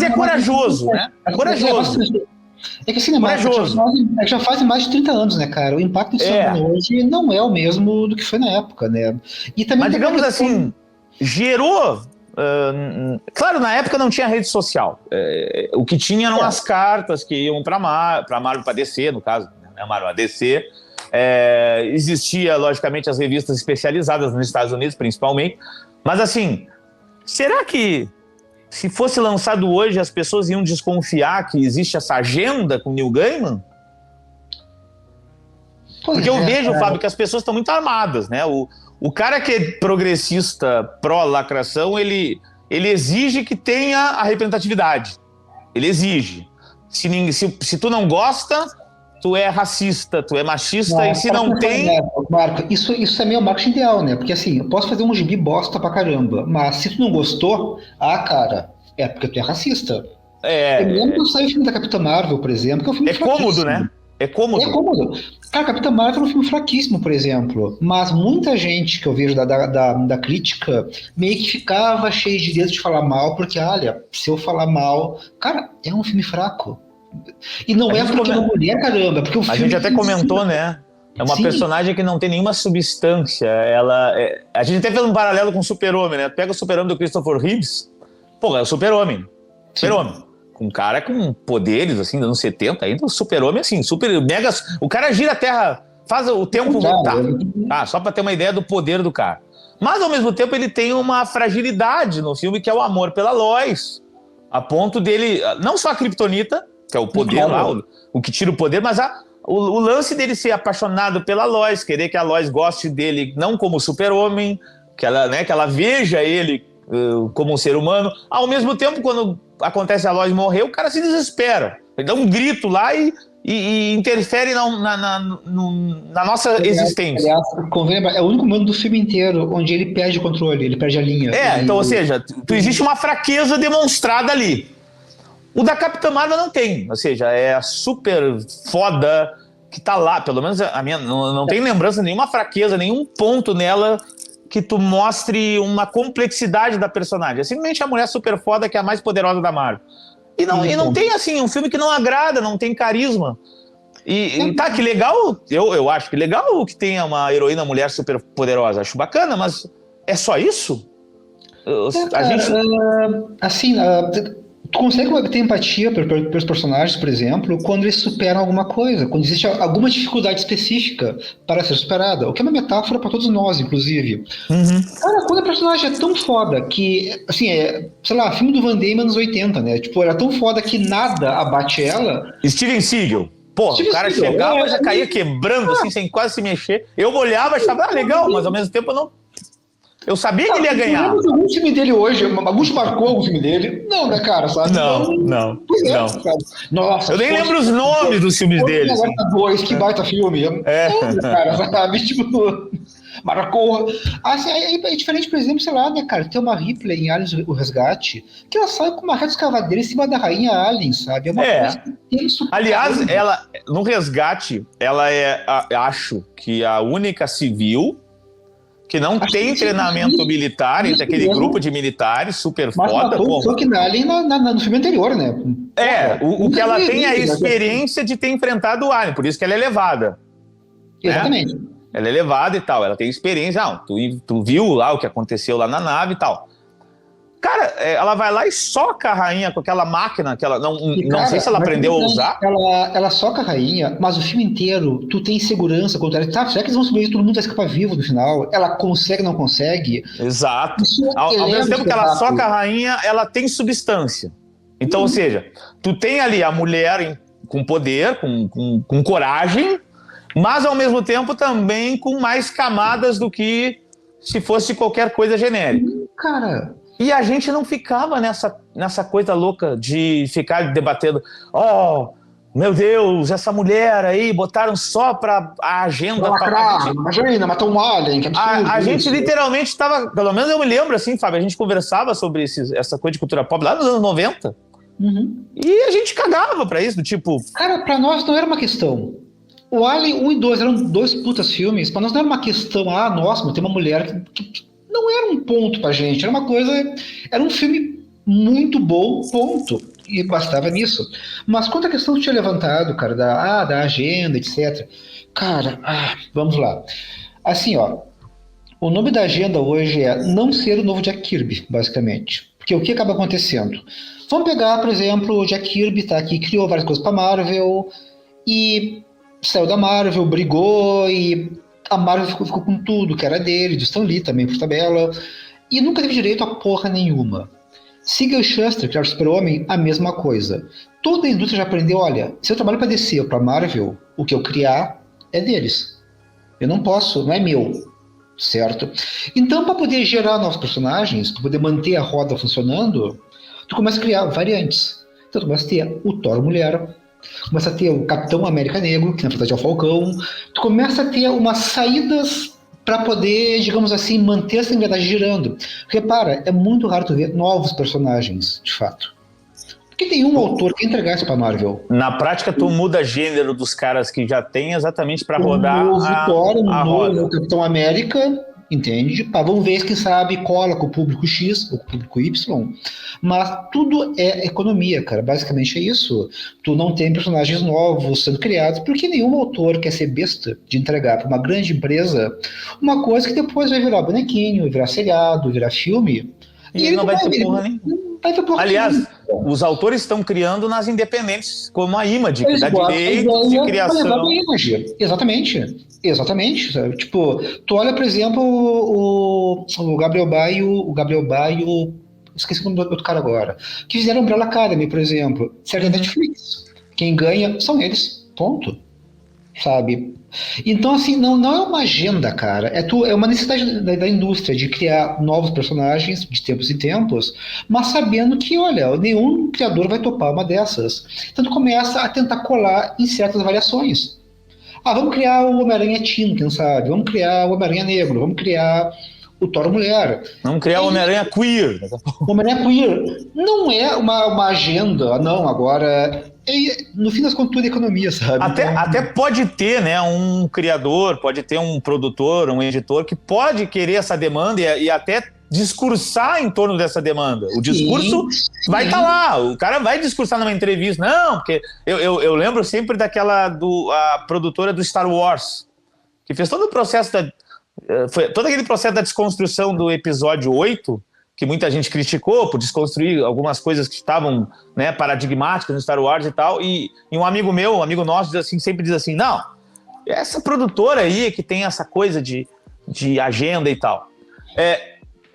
é corajoso, né? Corajoso. É que assim, já fazem mais de 30 anos, né, cara? O impacto do cinema hoje não é o mesmo do que foi na época, né? E também, mas digamos assim, gerou... claro, na época não tinha rede social. O que tinha eram as cartas que iam para Marvel, para DC, no caso, né? Marvel, a DC. Existia, logicamente, as revistas especializadas nos Estados Unidos, principalmente. Mas assim, será que se fosse lançado hoje, as pessoas iam desconfiar que existe essa agenda com Neil Gaiman? Porque eu vejo, Fábio, que as pessoas estão muito armadas, né? O cara que é progressista, pró-lacração, ele exige que tenha a representatividade. Ele exige. Se tu não gosta, tu é racista, tu é machista, e se não tem... Marco, isso é meio marketing ideal, né? Porque assim, eu posso fazer um gibi bosta pra caramba, mas se tu não gostou, cara, é porque tu é racista. Eu lembro que eu saí o filme da Capitã Marvel, por exemplo, que é um filme cômodo, né? É cômodo. É cômodo. Cara, Capitã Marvel é um filme fraquíssimo, por exemplo. Mas muita gente que eu vejo da crítica meio que ficava cheio de dedo de falar mal, porque, olha, se eu falar mal. Cara, é um filme fraco. E não é porque é uma mulher, caramba, é porque o filme. A gente até comentou, né? É uma Sim. personagem que não tem nenhuma substância. A gente até fez um paralelo com o Super-Homem, né? Pega o Super-Homem do Christopher Reeves, pô, é o Super-Homem. Super-Homem. Com um cara com poderes, assim, dos anos 70, ainda o Super-Homem, assim, super mega. O cara gira a Terra, faz o tempo voltar. Tá, só pra ter uma ideia do poder do cara. Mas, ao mesmo tempo, ele tem uma fragilidade no filme, que é o amor pela Lois. A ponto dele. Não só a Kryptonita, que é o poder lá, o que tira o poder, mas o lance dele ser apaixonado pela Lois, querer que a Lois goste dele, não como Super-Homem, que ela veja ele como um ser humano. Ao mesmo tempo, quando acontece a Lois morrer, o cara se desespera. Ele dá um grito lá e interfere na nossa existência. Aliás, convém lembrar, é o único momento do filme inteiro onde ele perde o controle, ele perde a linha. Então, ou seja, existe uma fraqueza demonstrada ali. O da Capitã Marvel não tem, ou seja, é a super foda que tá lá, pelo menos a minha, não tem lembrança, nenhuma fraqueza, nenhum ponto nela que tu mostre uma complexidade da personagem. É simplesmente a mulher super foda que é a mais poderosa da Marvel. E não tem, assim, um filme que não agrada, não tem carisma. Tá, que legal, eu acho que legal que tenha uma heroína mulher super poderosa, acho bacana, mas é só isso? Tu consegue ter empatia pelos personagens, por exemplo, quando eles superam alguma coisa, quando existe alguma dificuldade específica para ser superada, o que é uma metáfora para todos nós, inclusive. Cara, quando a personagem é tão foda que, assim, sei lá, filme do Van Damme anos 80, né? Tipo, era tão foda que nada abate ela. Steven Seagal. Porra, o cara chegava e já caía quebrando, assim, sem quase se mexer. Eu olhava e achava legal, mas ao mesmo tempo eu sabia que ele ia ganhar. Lembra algum filme dele hoje? Alguns marcou algum filme dele? Não, né, cara? Sabe? Não. Nossa, eu nem lembro os nomes dos filmes dele. Que baita filme. Não, cara, sabe? Tipo, marcou. Assim, é diferente, por exemplo, sei lá, né, cara? Tem uma Ripley em Aliens, o Resgate, que ela sai com uma reta escavadeira em cima da rainha Alien, sabe? É uma coisa que tem isso. Aliás, ela, no Resgate, ela acho que a única civil que não tem treinamento militar entre aquele grupo de militares super foda. Só que na Alien no filme anterior, né? O que ela tem é a experiência de ter enfrentado o Alien, por isso que ela é levada. Exatamente. Né? Ela é levada e tal, ela tem experiência. Tu viu lá o que aconteceu lá na nave e tal. Cara, ela vai lá e soca a rainha com aquela máquina que ela não sei se ela aprendeu a usar. Ela soca a rainha, mas o filme inteiro tu tem segurança contra ela. Tá, será que eles vão subir? Todo mundo vai escapar vivo no final? Ela consegue, não consegue? Exato. Ao mesmo tempo que ela soca a rainha, ela tem substância. Então, ou seja, tu tem ali a mulher com poder, com coragem, mas ao mesmo tempo também com mais camadas do que se fosse qualquer coisa genérica. Cara... E a gente não ficava nessa coisa louca de ficar debatendo, meu Deus, essa mulher aí, botaram só pra a agenda... Imagina, matou um alien, que absurdo. A gente literalmente estava, pelo menos eu me lembro assim, Fábio, a gente conversava sobre essa coisa de cultura pop lá nos anos 90, e a gente cagava pra isso, do tipo... Cara, pra nós não era uma questão. O Alien 1 e 2 eram dois putas filmes, pra nós não era uma questão, nossa, tem uma mulher que não era um ponto pra gente, era uma coisa, era um filme muito bom, ponto, e bastava nisso. Mas quanto à questão que tinha levantado, cara, da agenda, etc. Cara, vamos lá. Assim, o nome da agenda hoje é não ser o novo Jack Kirby, basicamente. Porque o que acaba acontecendo? Vamos pegar, por exemplo, o Jack Kirby tá aqui, criou várias coisas pra Marvel, e saiu da Marvel, brigou, e a Marvel ficou com tudo, que era dele, do Stan Lee também, por tabela, e nunca teve direito a porra nenhuma. Siegel e Shuster, que era o Super-Homem, a mesma coisa. Toda a indústria já aprendeu, olha, se eu trabalho para DC ou para Marvel, o que eu criar é deles. Eu não posso, não é meu, certo? Então, para poder gerar novos personagens, para poder manter a roda funcionando, tu começa a criar variantes. Então, tu começa a ter o Thor Mulher, começa a ter o Capitão América Negro, que na verdade é o Falcão. Tu começa a ter umas saídas para poder, digamos assim, manter essa engrenagem girando. Repara, é muito raro tu ver novos personagens, de fato. Porque nenhum autor quer entregar isso pra Marvel. Na prática, tu muda gênero dos caras que já tem exatamente para rodar novo Thor, a roda. novo Capitão América, entende? Vamos ver quem sabe cola com o público X ou com o público Y. Mas tudo é economia, cara. Basicamente é isso. Tu não tem personagens novos sendo criados porque nenhum autor quer ser besta de entregar para uma grande empresa uma coisa que depois vai virar bonequinho, vai virar seriado, virar filme. E ele não vai ter porra nem. Aliás, os autores estão criando nas independentes, como a Image, que dá direitos de criação. Exatamente. Sabe? Tipo, tu olha, por exemplo, o Gabriel Bá e o esqueci o nome do outro cara agora, que fizeram Umbrella Academy, por exemplo, série da Netflix. Quem ganha são eles, ponto. Sabe? Então, assim, não é uma agenda, cara. É uma necessidade da indústria de criar novos personagens de tempos em tempos, mas sabendo que, olha, nenhum criador vai topar uma dessas. Então, tu começa a tentar colar em certas variações. Vamos criar o Homem-Aranha Teen, quem sabe? Vamos criar o Homem-Aranha Negro, vamos criar o Thor Mulher. Vamos criar o Homem-Aranha Queer. O Homem-Aranha Queer não é uma agenda, não, agora... no fim das contas, tudo é economia, sabe? Até pode ter, né, um criador, pode ter um produtor, um editor que pode querer essa demanda e até discursar em torno dessa demanda. O discurso vai estar lá, o cara vai discursar numa entrevista. Não, porque eu lembro sempre a produtora do Star Wars, que fez todo o processo todo aquele processo da desconstrução do episódio 8, que muita gente criticou por desconstruir algumas coisas que estavam, né, paradigmáticas no Star Wars e tal, e um amigo meu, um amigo nosso, sempre diz assim, não, essa produtora aí que tem essa coisa de agenda e tal,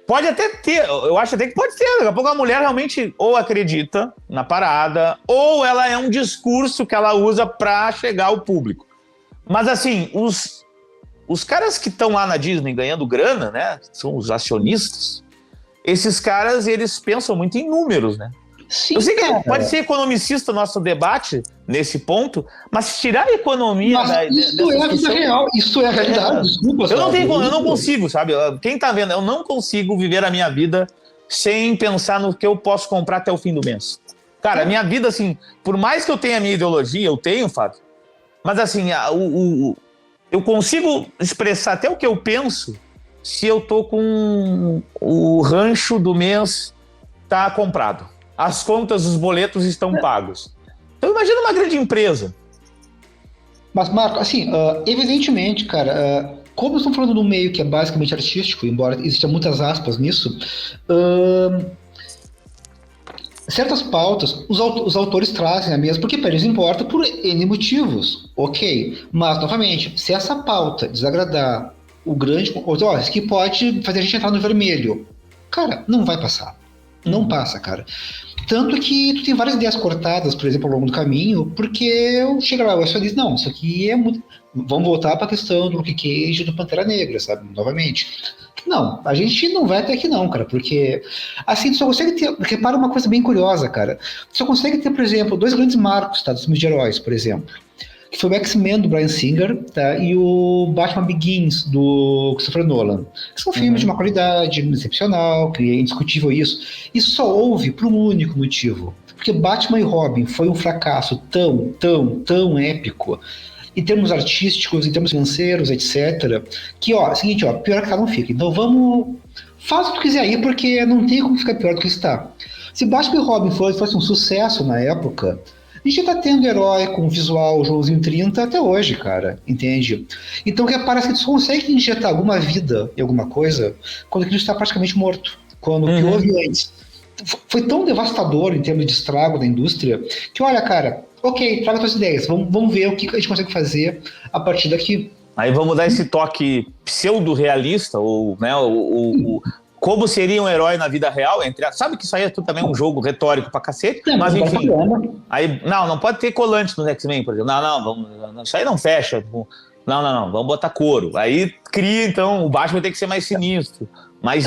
pode até ter, eu acho até que pode ter, daqui a pouco a mulher realmente ou acredita na parada, ou ela é um discurso que ela usa para chegar ao público. Mas assim, os caras que estão lá na Disney ganhando grana, né, são os acionistas, esses caras, eles pensam muito em números, né? Sim, eu sei que pode ser economicista o nosso debate nesse ponto, mas se tirar a economia... Isso é a vida real, isso é a realidade, desculpa. Eu não consigo, sabe? Quem tá vendo, eu não consigo viver a minha vida sem pensar no que eu posso comprar até o fim do mês. Cara, a minha vida, assim, por mais que eu tenha a minha ideologia, eu tenho, Fábio, mas assim, eu consigo expressar até o que eu penso se eu tô com o rancho do mês tá comprado. As contas, os boletos estão pagos. Então imagina uma grande empresa. Mas, Marco, assim, evidentemente, cara, como estamos falando de um meio que é basicamente artístico, embora existam muitas aspas nisso, certas pautas os autores trazem a mesma, porque para eles importa por N motivos, ok. Mas, novamente, se essa pauta desagradar o grande... isso aqui pode fazer a gente entrar no vermelho. Cara, não vai passar. Não passa, cara. Tanto que tu tem várias ideias cortadas, por exemplo, ao longo do caminho, porque chega lá, o acionista, não, isso aqui é muito... Vamos voltar para a questão do Luke Cage e do Pantera Negra, sabe? Novamente. Não, a gente não vai até aqui não, cara, porque assim, tu só consegue ter... Repara uma coisa bem curiosa, cara. Tu só consegue ter, por exemplo, dois grandes marcos, tá, dos filmes de heróis, por exemplo. Que foi o X-Men do Bryan Singer, tá? E o Batman Begins do Christopher Nolan. Que são filmes de uma qualidade excepcional, que é indiscutível isso. Isso só houve por um único motivo. Porque Batman e Robin foi um fracasso tão épico, em termos artísticos, em termos financeiros, etc. Que, seguinte, pior que tá não fica. Então faz o que tu quiser aí, porque não tem como ficar pior do que está. Se Batman e Robin fosse um sucesso na época... A gente tá tendo herói com visual Joãozinho 30 até hoje, cara, entende? Então parece que tu só consegue injetar alguma vida em alguma coisa quando aquilo está praticamente morto. Quando o que houve antes foi tão devastador em termos de estrago da indústria que, olha, cara, ok, traga tuas ideias, vamos ver o que a gente consegue fazer a partir daqui. Aí vamos dar esse toque pseudo-realista, ou, né, como seria um herói na vida real, sabe que isso aí é tudo também um jogo retórico pra cacete, mas enfim, aí, não pode ter colante no X-Men, por exemplo, isso aí não fecha, não, vamos botar couro, aí cria, então, o Batman tem que ser mais sinistro, mais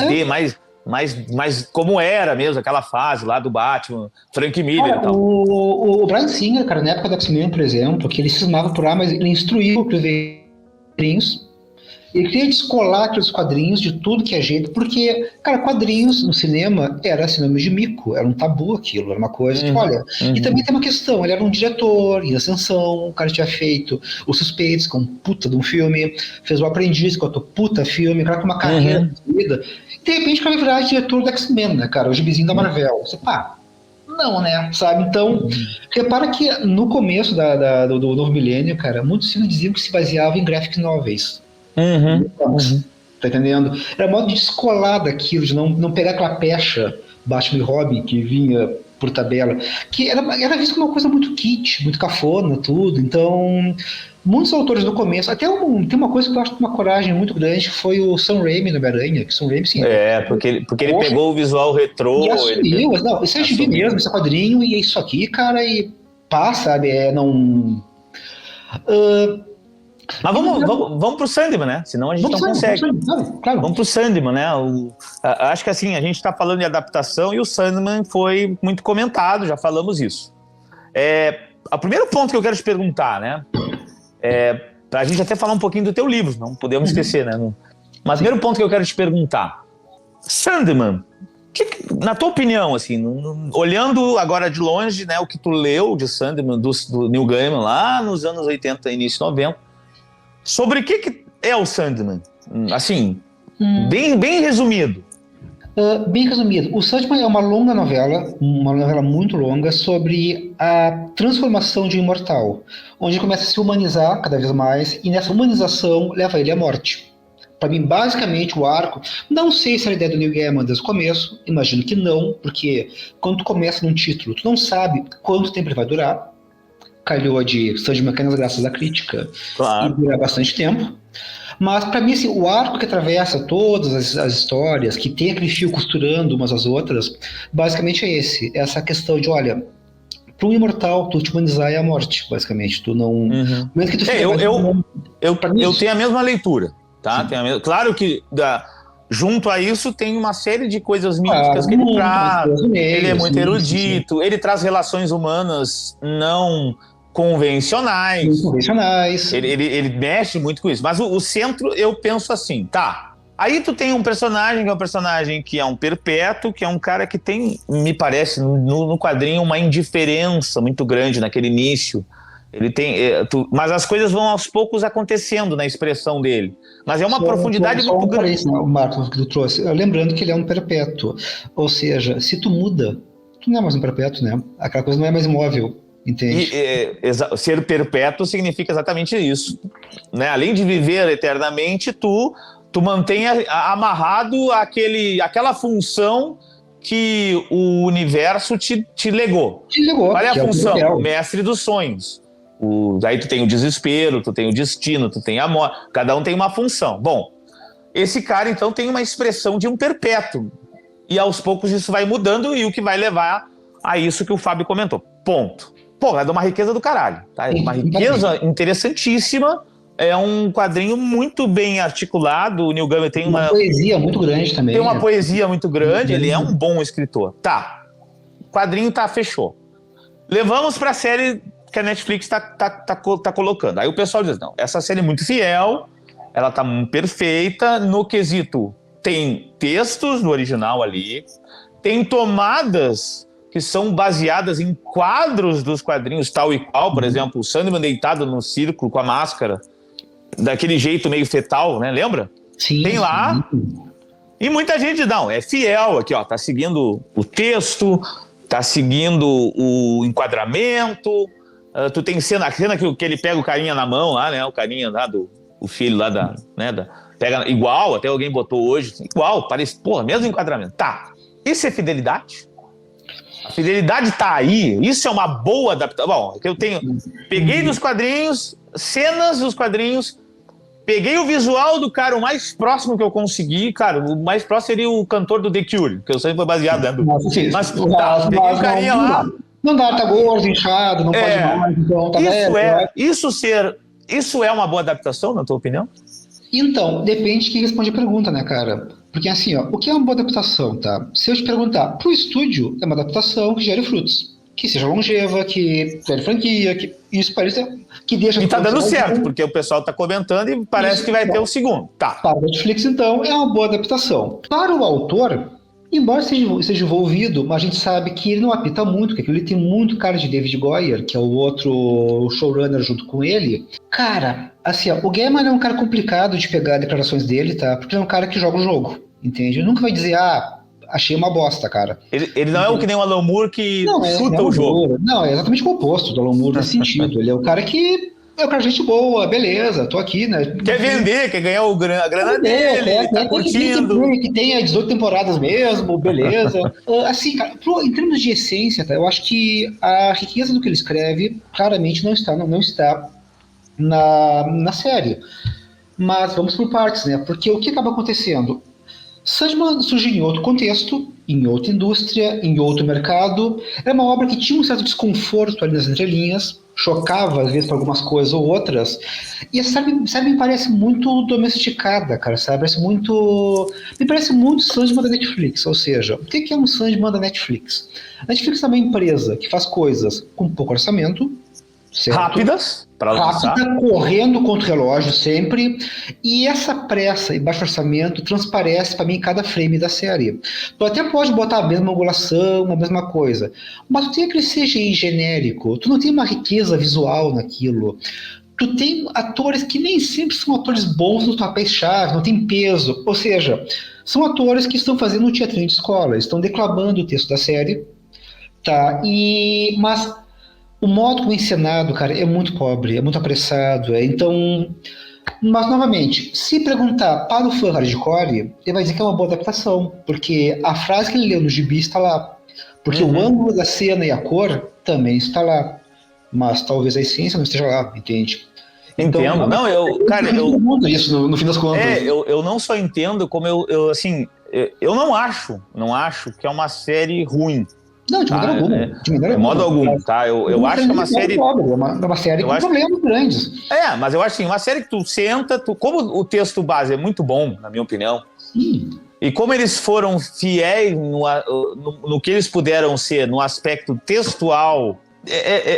como era mesmo, aquela fase lá do Batman, Frank Miller e tal. O Bryan Singer, cara, na época do X-Men, por exemplo, que ele cismava por lá, mas ele instruiu os quadrinhos. Ele queria descolar aqueles quadrinhos de tudo que é jeito, porque, cara, quadrinhos no cinema era sinônimo de mico, era um tabu aquilo, era uma coisa que, olha... E também tem uma questão, ele era um diretor em ascensão, o cara tinha feito Os Suspeitos, que é um puta de um filme, fez O Aprendiz, que é outro puta filme, o cara com uma carreira de vida. E, de repente, o cara vai virar diretor do X-Men, né, cara, o gibizinho da Marvel. Você, pá... Não, né? Sabe? Então, repara que no começo do novo milênio, cara, muitos filmes diziam que se baseavam em graphic novels. Tá entendendo? Era modo de descolar daquilo, de não pegar aquela pecha Batman e Robin que vinha por tabela, que era visto como uma coisa muito kit, muito cafona, tudo. Então, muitos autores no começo, até tem uma coisa que eu acho de uma coragem muito grande, que foi o Sam Raimi no Homem-Aranha, que Sam Raimi, sim, porque ele pegou o visual retrô. E assumiu, não, isso é gibi mesmo, isso é quadrinho, e é isso aqui, cara, e pá, sabe, não... Mas vamos pro Sandman, né? Senão a gente não consegue. Claro. Vamos pro Sandman, né? Acho que assim, a gente tá falando de adaptação e o Sandman foi muito comentado, já falamos isso. O primeiro ponto que eu quero te perguntar, né? Pra gente até falar um pouquinho do teu livro, não podemos esquecer, né? Mas o primeiro ponto que eu quero te perguntar, Sandman, na tua opinião, assim, olhando agora de longe, né, o que tu leu de Sandman, do Neil Gaiman, lá nos anos 80, início 90, sobre o que é o Sandman? Assim, bem resumido. Bem resumido, o Sandman é uma novela muito longa, sobre a transformação de um imortal, onde ele começa a se humanizar cada vez mais, e nessa humanização leva ele à morte. Para mim, basicamente, o arco, não sei se era a ideia do Neil Gaiman desde o começo, imagino que não, porque quando tu começa num título, tu não sabe quanto tempo ele vai durar. Calhou de Sandman nas graças da crítica, claro, e dura bastante tempo. Mas, para mim, assim, o arco que atravessa todas as histórias, que tem aquele fio costurando umas às outras, basicamente é esse. Essa questão de, olha, para um imortal, tu te humanizar é a morte, basicamente. Tu não... Mesmo que tu eu tenho a mesma leitura. Tá? Claro que junto a isso tem uma série de coisas místicas que ele traz. Ele é muito erudito, ele traz relações humanas não convencionais. Ele mexe muito com isso. Mas o centro, eu penso assim, tá. Aí tu tem um personagem que é um perpétuo, que é um cara que tem, me parece, no quadrinho, uma indiferença muito grande naquele início. Ele tem, mas as coisas vão aos poucos acontecendo na expressão dele. Mas é uma profundidade muito grande. O Marcos que tu trouxe, lembrando que ele é um perpétuo. Ou seja, se tu muda, tu não é mais um perpétuo, né? Aquela coisa não é mais imóvel, entende? Ser perpétuo significa exatamente isso, né? Além de viver eternamente, tu mantém amarrado aquela função que o universo te legou. Qual é a função? Mestre dos sonhos. Aí tu tem o desespero, tu tem o destino, tu tem a morte, cada um tem uma função. Bom, esse cara então tem uma expressão de um perpétuo, e aos poucos isso vai mudando, e o que vai levar a isso que o Fábio comentou. Ponto. Pô, é de uma riqueza do caralho, tá? É uma riqueza interessantíssima, é um quadrinho muito bem articulado, o Neil Gaiman tem uma poesia muito grande também. Tem uma poesia muito grande, ele é um bom escritor. Tá, o quadrinho fechou. Levamos pra série que a Netflix tá colocando. Aí o pessoal diz, não, essa série é muito fiel, ela tá perfeita no quesito, tem textos no original ali, tem tomadas que são baseadas em quadros dos quadrinhos tal e qual, por exemplo, o Sandman deitado no círculo com a máscara, daquele jeito meio fetal, né, lembra? Sim. Tem lá, e muita gente, não, é fiel aqui, ó, tá seguindo o texto, tá seguindo o enquadramento. Tu tem a cena que ele pega o carinha na mão lá, né? O carinha lá o filho lá pega igual, até alguém botou hoje, igual, parece, porra, mesmo enquadramento. Tá. Isso é fidelidade? A fidelidade tá aí, isso é uma boa adaptação. Bom, peguei dos quadrinhos, cenas dos quadrinhos, peguei o visual do cara, o mais próximo que eu consegui, cara, o mais próximo seria o cantor do The Cure, que eu sei que foi baseado dentro. Mas peguei o carinha lá. Não dá, tá gordo, inchado, não pode mais, então tá velho. Isso é uma boa adaptação, na tua opinião? Então, depende de quem responde a pergunta, né, cara? Porque assim, ó, o que é uma boa adaptação, tá? Se eu te perguntar, pro estúdio, é uma adaptação que gere frutos. que seja longeva, que tenha franquia, que isso parece que deixa... E tá dando certo, porque o pessoal tá comentando e parece isso, que vai ter o segundo. Tá. Para a Netflix, então, é uma boa adaptação. Para o autor, embora seja envolvido, mas a gente sabe que ele não apita muito, porque ele tem muito cara de David Goyer, que é o outro showrunner junto com ele. Cara, assim, ó, o Gaiman é um cara complicado de pegar declarações dele, tá? Porque ele é um cara que joga o jogo, entende? Ele nunca vai dizer, achei uma bosta, cara. Ele não é o que nem o Alan Moore que chuta o jogo. Não, é exatamente o oposto do Alan Moore nesse sentido. Ele é o cara que é o cara gente boa, beleza, tô aqui, né? Quer vender, quer ganhar a grana dele, tá curtindo. Que tenha 18 temporadas mesmo, beleza. Assim, cara, em termos de essência, tá, eu acho que a riqueza do que ele escreve claramente não está na série. Mas vamos por partes, né? Porque o que acaba acontecendo? Sandman surgiu em outro contexto, em outra indústria, em outro mercado. É uma obra que tinha um certo desconforto ali nas entrelinhas, chocava às vezes para algumas coisas ou outras. E a série me parece muito domesticada, cara, sabe? Me parece muito Sandman da Netflix. Ou seja, o que é um Sandman da Netflix? A Netflix é uma empresa que faz coisas com pouco orçamento, certo? Rápidas, rápida, correndo contra o relógio sempre, e essa pressa e baixo orçamento transparece para mim em cada frame da série. Tu até pode botar a mesma angulação, a mesma coisa, mas tu tem aquele CGI genérico, tu não tem uma riqueza visual naquilo, tu tem atores que nem sempre são atores bons nos papéis-chave, não tem peso, ou seja, são atores que estão fazendo um teatrinho de escola, estão declamando o texto da série, tá? Mas o modo como é encenado, cara, é muito pobre, é muito apressado. Então, mas, novamente, se perguntar para o fã hardcore, ele vai dizer que é uma boa adaptação, porque a frase que ele leu no gibi está lá. Porque o ângulo da cena e a cor também está lá. Mas talvez a essência não esteja lá, entende? Entendo. Então, não, eu isso no fim das contas. Eu não só entendo, como eu não acho que é uma série ruim. Não, de maneira alguma. De modo algum, tá? Eu acho que é uma série... Uma série com problemas grandes. Mas eu acho assim, uma série que tu senta... Como o texto base é muito bom, na minha opinião, sim. E como eles foram fiéis no que eles puderam ser, no aspecto textual...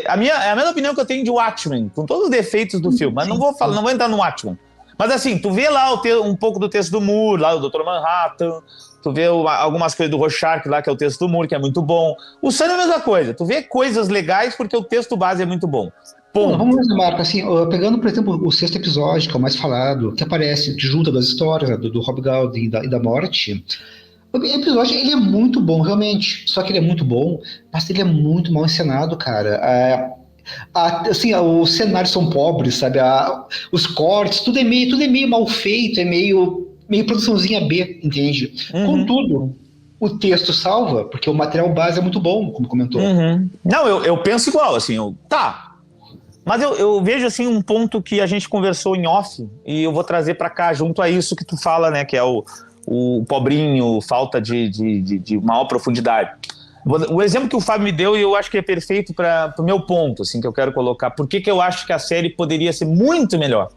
a mesma opinião que eu tenho de Watchmen, com todos os defeitos do filme, mas não vou entrar no Watchmen. Mas assim, tu vê lá um pouco do texto do Moore, lá do Dr. Manhattan... Tu vê algumas coisas do Rorschach lá, que é o texto do Moore, que é muito bom. O Sun é a mesma coisa. Tu vê coisas legais porque o texto base é muito bom. Vamos lá, Marco, assim, pegando, por exemplo, o 6º episódio, que é o mais falado, que aparece, que junta das histórias do Rob Golding e da morte. O episódio, ele é muito bom, realmente. Só que ele é muito bom, mas ele é muito mal encenado, cara. Assim, os cenários são pobres, sabe? Os cortes, tudo é meio mal feito, é meio produçãozinha B, entende? Contudo, o texto salva, porque o material base é muito bom, como comentou. Não, eu penso igual, assim, mas eu vejo, assim, um ponto que a gente conversou em off, e eu vou trazer pra cá, junto a isso que tu fala, né, que é o pobrinho, falta de maior profundidade. O exemplo que o Fábio me deu, e eu acho que é perfeito para o meu ponto, assim, que eu quero colocar. Por que eu acho que a série poderia ser muito melhor?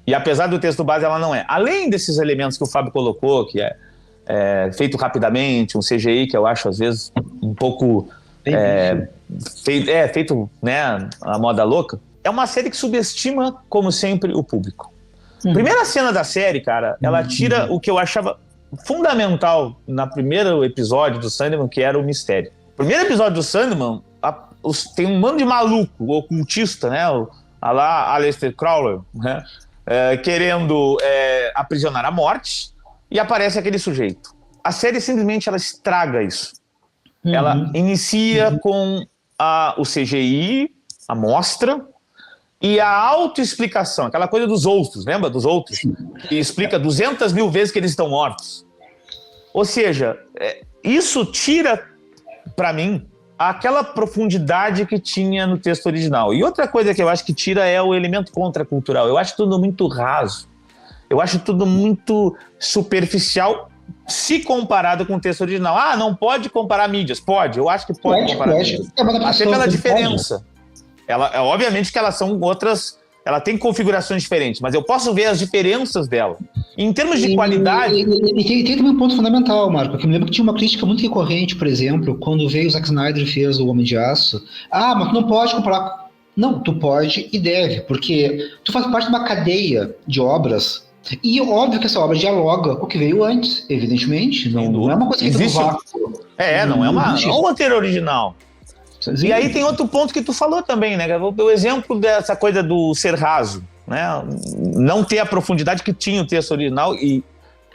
E apesar do texto base, ela não é. Além desses elementos que o Fábio colocou, que é feito rapidamente, um CGI que eu acho, às vezes, um pouco feito, né, a moda louca, é uma série que subestima, como sempre, o público. Primeira cena da série, cara, ela tira o que eu achava fundamental no primeiro episódio do Sandman, que era o mistério. O primeiro episódio do Sandman, tem um bando de maluco, ocultista, né, lá Aleister Crowley, né, querendo aprisionar a morte, e aparece aquele sujeito. A série simplesmente ela estraga isso. Ela inicia com o CGI, a mostra, e a autoexplicação, aquela coisa dos outros, lembra dos outros? Que explica 200 mil vezes que eles estão mortos. Ou seja, isso tira, para mim, aquela profundidade que tinha no texto original. E outra coisa que eu acho que tira é o elemento contracultural. Eu acho tudo muito raso. Eu acho tudo muito superficial se comparado com o texto original. Não pode comparar mídias. Pode, eu acho que pode comparar mídias. Até pela diferença. Obviamente que elas são outras ela tem configurações diferentes, mas eu posso ver as diferenças dela. Em termos de qualidade... E tem também um ponto fundamental, Marco, que eu me lembro que tinha uma crítica muito recorrente, por exemplo, quando veio o Zack Snyder e fez o Homem de Aço. Mas tu não pode comparar... Não, tu pode e deve, porque tu faz parte de uma cadeia de obras, e óbvio que essa obra dialoga com o que veio antes, evidentemente. Não é uma coisa que existe... não é um roteiro original. Sim. E aí tem outro ponto que tu falou também, né? O exemplo dessa coisa do ser raso, né? Não ter a profundidade que tinha o texto original, e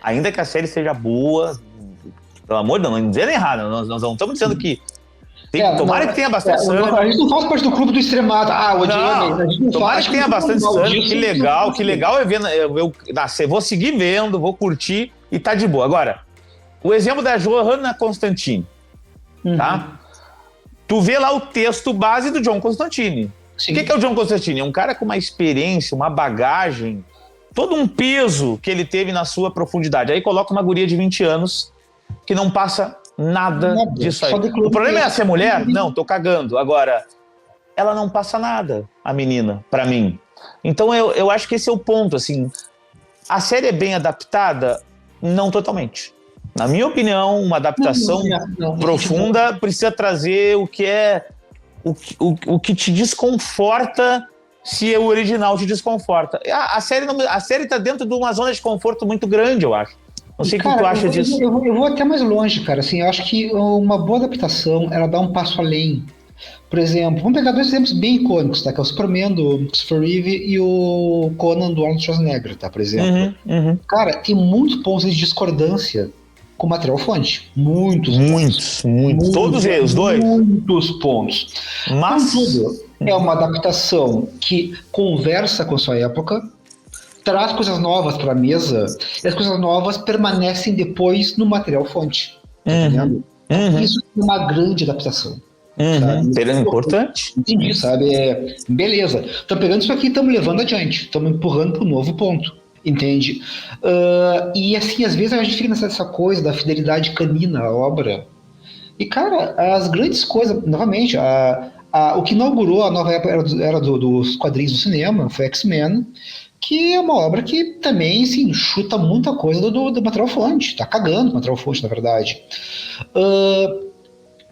ainda que a série seja boa, pelo amor de Deus, não dizendo errado, nós não estamos dizendo que tomara que tenha bastante sangue. A gente não faz parte do clube do extremado. Tomara que tenha bastante sangue. Que legal é ver. Eu vou seguir vendo, vou curtir e tá de boa. Agora, o exemplo da Johanna Constantine, tá? Tu vê lá o texto base do John Constantine. Sim. O que é o John Constantine? É um cara com uma experiência, uma bagagem, todo um peso que ele teve na sua profundidade. Aí coloca uma guria de 20 anos que não passa nada disso aí. O problema é ser mulher? Não, tô cagando. Agora, ela não passa nada, a menina, pra mim. Então eu acho que esse é o ponto, assim. A série é bem adaptada? Não totalmente. Na minha opinião, uma adaptação profunda precisa trazer o que é o que te desconforta, se o original te desconforta. A série tá dentro de uma zona de conforto muito grande, eu acho. Não sei o que tu acha disso. Eu vou até mais longe, cara. Assim, eu acho que uma boa adaptação, ela dá um passo além. Por exemplo, vamos pegar dois exemplos bem icônicos, tá? Que é o Superman do Christopher Reeve e o Conan do Arnold Schwarzenegger, tá? Por exemplo. Cara, tem muitos pontos de discordância com material fonte. Muitos. Todos eles, os dois. Muitos pontos. Mas... Contudo, é uma adaptação que conversa com a sua época, traz coisas novas para a mesa, e as coisas novas permanecem depois no material fonte. Entendendo? Isso é uma grande adaptação. É importante. Entendi, sabe? Beleza. Estamos pegando isso aqui e estamos levando adiante. Estamos empurrando para um novo ponto. Entende? E assim, às vezes a gente fica nessa coisa da fidelidade canina à obra. E, cara, as grandes coisas, novamente, o que inaugurou a nova era dos quadrinhos do cinema foi X-Men, que é uma obra que também, assim, chuta muita coisa do material fonte. Tá cagando o material fonte, na verdade.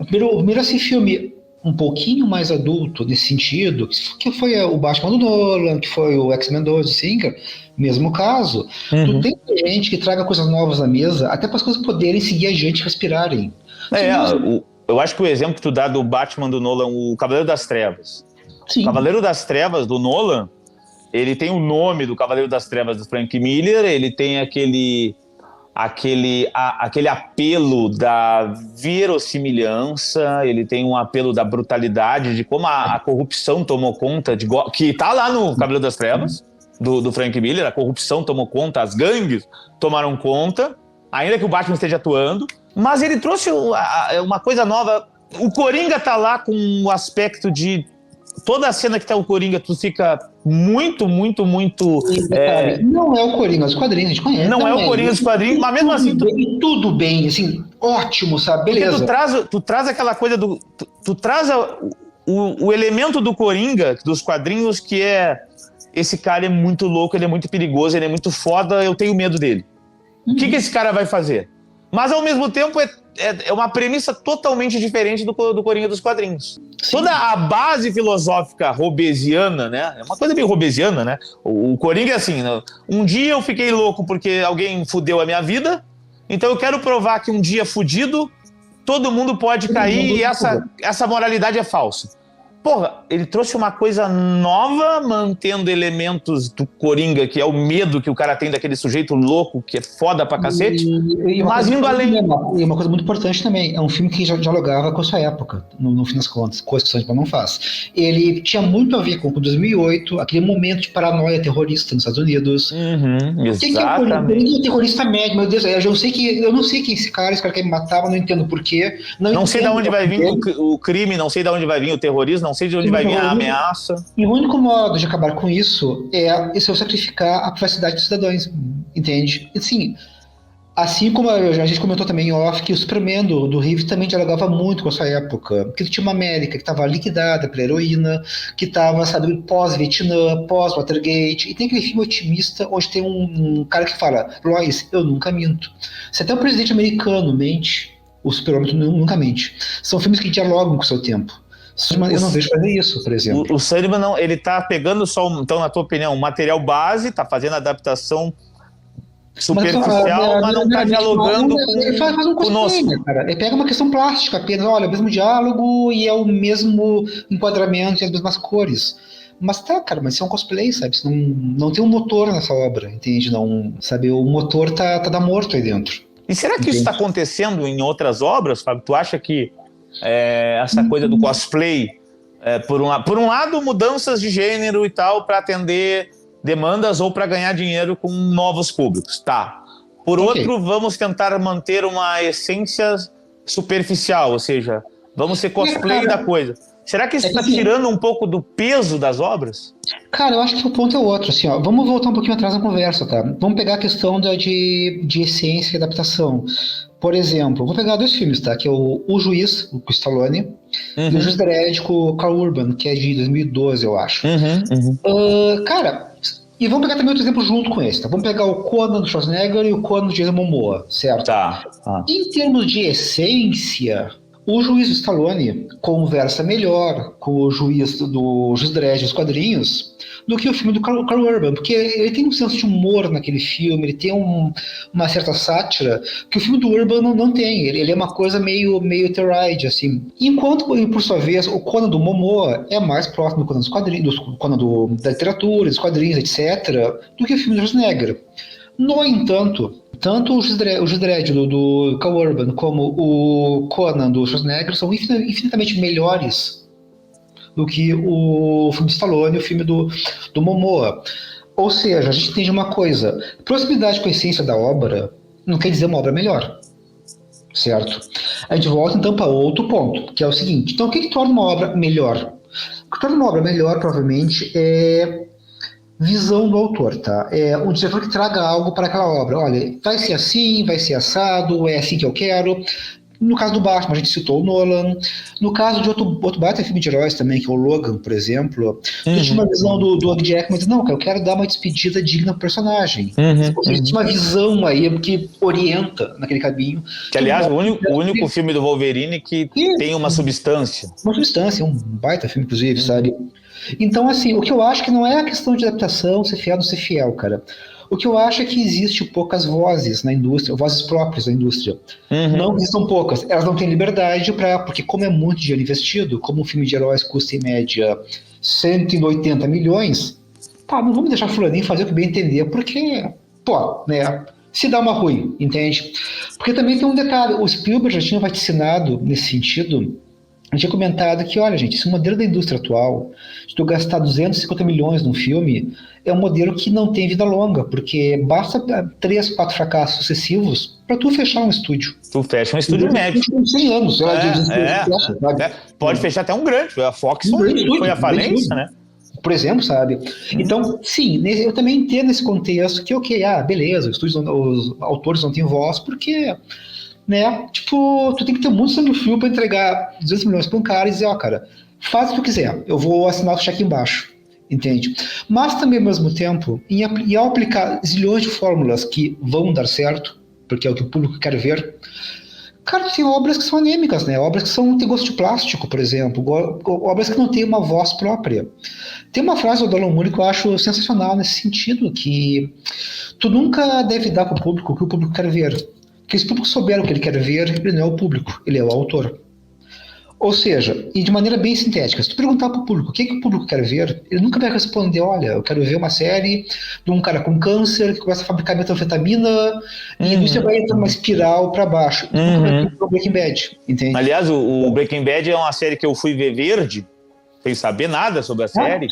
Primeiro esse filme um pouquinho mais adulto nesse sentido, que foi o Batman do Nolan, que foi o X-Men 2 do Singer, mesmo caso. Tu tem gente que traga coisas novas na mesa, até para as coisas poderem seguir adiante e respirarem. Eu acho que o exemplo que tu dá do Batman do Nolan, o Cavaleiro das Trevas. Sim. O Cavaleiro das Trevas do Nolan, ele tem o nome do Cavaleiro das Trevas do Frank Miller, ele tem aquele apelo da verossimilhança, ele tem um apelo da brutalidade, de como a corrupção tomou conta, que tá lá no Cavaleiro das Trevas, do Frank Miller, a corrupção tomou conta, as gangues tomaram conta, ainda que o Batman esteja atuando, mas ele trouxe uma coisa nova. O Coringa tá lá com o aspecto de... Toda a cena que tá o Coringa, tu fica muito... Não é o Coringa dos quadrinhos, a gente conhece. Não é o Coringa dos quadrinhos, mas mesmo assim... Tudo bem, assim, ótimo, sabe? Beleza. Tu traz aquela coisa do... Tu traz o elemento do Coringa, dos quadrinhos, que é... Esse cara é muito louco, ele é muito perigoso, ele é muito foda, eu tenho medo dele. O que esse cara vai fazer? Mas, ao mesmo tempo, é uma premissa totalmente diferente do Coringa dos quadrinhos. Sim. Toda a base filosófica robesiana, né? É uma coisa meio robesiana, né? O Coringa é assim, né? Um dia eu fiquei louco porque alguém fudeu a minha vida, então eu quero provar que um dia fudido, todo mundo pode cair e essa moralidade é falsa. Porra, ele trouxe uma coisa nova, mantendo elementos do Coringa, que é o medo que o cara tem daquele sujeito louco, que é foda pra cacete, mas indo além. E uma coisa muito importante também, é um filme que já dialogava com a sua época, no fim das contas, coisa que o Sandman não faz. Ele tinha muito a ver com 2008, aquele momento de paranoia terrorista nos Estados Unidos. Exatamente. O que é o Coringa? É terrorista médio, meu Deus, eu não sei quem esse cara quer me matar, mas não entendo porquê. Não sei de onde vai vir o crime, não sei de onde vai vir o terrorismo, não sei de onde vai vir a ameaça. E o único modo de acabar com isso é eu sacrificar a privacidade dos cidadãos, entende? Assim, Assim como a gente comentou também em off, que o Superman do Reeve também dialogava muito com a sua época. Porque ele tinha uma América que estava liquidada pela heroína, que estava, sabe, pós-Vietnã, pós-Watergate. E tem aquele filme otimista onde tem um cara que fala: Lois, eu nunca minto. Se até o presidente americano mente, o Super-Homem nunca mente. São filmes que dialogam com o seu tempo. Eu não vejo fazer isso, por exemplo. O Sandman, não, ele tá pegando só, então, na tua opinião, um material base, tá fazendo adaptação superficial, mas não está dialogando ele faz um cosplay, né, cara? Ele pega uma questão plástica apenas, olha, o mesmo diálogo e é o mesmo enquadramento e as mesmas cores. Mas tá, cara, mas isso é um cosplay, sabe? Isso não tem um motor nessa obra, entende? Não, sabe? O motor tá morto aí dentro. E será que isso está acontecendo em outras obras, Fábio? Tu acha que essa coisa do cosplay, por um lado, mudanças de gênero e tal, para atender demandas ou para ganhar dinheiro com novos públicos, tá. Por outro, vamos tentar manter uma essência superficial, ou seja, vamos ser cosplay da coisa. Será que isso está tirando um pouco do peso das obras? Cara, eu acho que o ponto é outro, assim, ó, vamos voltar um pouquinho atrás na conversa, tá? Vamos pegar a questão de essência e adaptação. Por exemplo, vou pegar 2 filmes, tá? Que é o Juiz, com o Stallone, e o Juiz Dredd com o Karl Urban, que é de 2012, eu acho. Cara, e vamos pegar também outro exemplo junto com esse, tá? Vamos pegar o Conan do Schwarzenegger e o Conan do Jason Momoa, certo? Tá. Em termos de essência, o Juiz do Stallone conversa melhor com o Juiz do Juiz Dredd dos quadrinhos do que o filme do Karl Urban, porque ele tem um senso de humor naquele filme, ele tem uma certa sátira que o filme do Urban não tem, ele é uma coisa meio terroide, assim. Enquanto, por sua vez, o Conan do Momoa é mais próximo do Conan dos quadrinhos, do Conan da literatura, dos quadrinhos, etc., do que o filme do Schwarzenegger. No entanto, tanto o Juiz Dredd do Karl Urban como o Conan do Schwarzenegger são infinitamente melhores do que o filme Stallone e o filme do Momoa. Ou seja, a gente entende uma coisa: proximidade com a essência da obra não quer dizer uma obra melhor, certo? A gente volta então para outro ponto, que é o seguinte: então o que torna uma obra melhor? O que torna uma obra melhor, provavelmente, é visão do autor, tá? É um diretor que traga algo para aquela obra. Olha, vai ser assim, vai ser assado, é assim que eu quero. No caso do Batman, a gente citou o Nolan. No caso de outro baita filme de heróis também, que é o Logan, por exemplo, a gente tinha uma visão do Hugh Jackman, mas não, eu quero dar uma despedida digna pro personagem. A gente tinha uma visão aí que orienta naquele caminho. Que, aliás, o único filme do Wolverine que tem uma substância. Uma substância, um baita filme, inclusive, sabe? Então, assim, o que eu acho que não é a questão de adaptação, ser fiel ou não ser fiel, cara. O que eu acho é que existe poucas vozes na indústria, vozes próprias da indústria. Não existem poucas, elas não têm liberdade porque como é muito dinheiro investido, como um filme de heróis custa em média 180 milhões, pá, não vamos deixar fulaninho fazer o que bem entender, porque, pô, né, se dá uma ruim, entende? Porque também tem um detalhe, o Spielberg já tinha vaticinado nesse sentido. Eu tinha comentado que, olha, gente, esse modelo da indústria atual, de tu gastar 250 milhões num filme, é um modelo que não tem vida longa, porque basta 3, 4 fracassos sucessivos para tu fechar um estúdio. Tu fecha um estúdio médio. 100 anos. Pode fechar até um grande. A Fox foi a falência, né? Por exemplo, sabe? Então, sim, eu também entendo nesse contexto que, beleza, os autores não têm voz, porque... né? Tipo, tu tem que ter muito sangue frio para entregar 200 milhões para um cara e dizer, ó, cara, faz o que tu quiser, eu vou assinar o cheque embaixo, entende? Mas também, ao mesmo tempo, e ao aplicar zilhões de fórmulas que vão dar certo, porque é o que o público quer ver, cara, tem obras que são anêmicas, né? Obras que têm gosto de plástico, por exemplo, obras que não têm uma voz própria. Tem uma frase do Alan Moore que eu acho sensacional nesse sentido, que tu nunca deve dar para o público o que o público quer ver. Porque se o público souber o que ele quer ver, ele não é o público, ele é o autor. Ou seja, e de maneira bem sintética, se tu perguntar para o público o que o público quer ver, ele nunca vai responder, olha, eu quero ver uma série de um cara com câncer que começa a fabricar metanfetamina e isso vai entrar numa espiral para baixo. Nunca vai ter o Breaking Bad, entende? Aliás, o Breaking Bad é uma série que eu fui ver verde, sem saber nada sobre a série,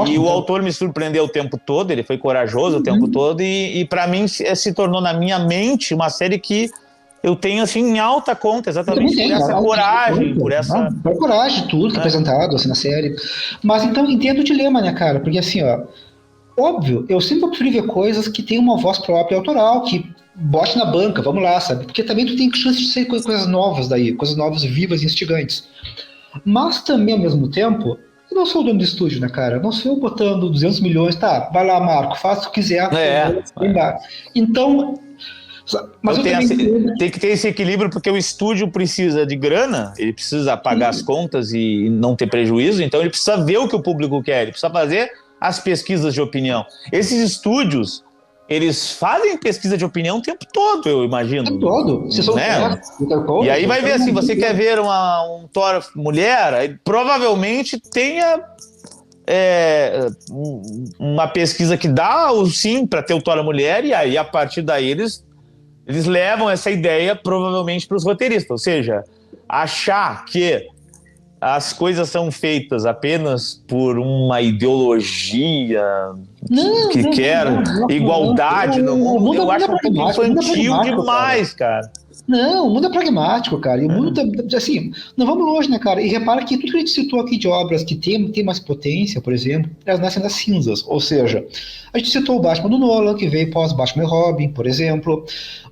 e o autor me surpreendeu o tempo todo, ele foi corajoso o tempo todo, e para mim se tornou na minha mente uma série que eu tenho assim em alta conta, exatamente por essa coragem, por essa... Por coragem, tudo que é apresentado assim, na série. Mas então, entendo o dilema, né, cara? Porque assim, ó, óbvio, eu sempre prefiro ver coisas que tem uma voz própria autoral, que bote na banca, vamos lá, sabe? Porque também tu tem chance de ser coisas novas daí, coisas novas, vivas e instigantes. Mas também, ao mesmo tempo, eu não sou o dono do estúdio, né, cara? Eu não sou eu botando 200 milhões, tá, vai lá, Marco, faz o que quiser. Então, mas eu também... tem que ter esse equilíbrio, porque o estúdio precisa de grana, ele precisa pagar as contas e não ter prejuízo, então ele precisa ver o que o público quer, ele precisa fazer as pesquisas de opinião. Esses estúdios, eles fazem pesquisa de opinião o tempo todo, eu imagino. O tempo todo. Né? E aí vai ver assim, você quer ver um Thor mulher, aí provavelmente tenha uma pesquisa que dá o sim para ter o Thor mulher, e aí a partir daí eles levam essa ideia provavelmente para os roteiristas. Ou seja, achar que as coisas são feitas apenas por uma ideologia que quer igualdade no mundo, eu acho um pouco infantil demais, cara. Não, o mundo é pragmático, cara. E o mundo, assim, não vamos longe, né, cara? E repara que tudo que a gente citou aqui de obras que tem mais potência, por exemplo, elas nascem das cinzas. Ou seja, a gente citou o Batman do Nolan, que veio pós-Batman e Robin, por exemplo.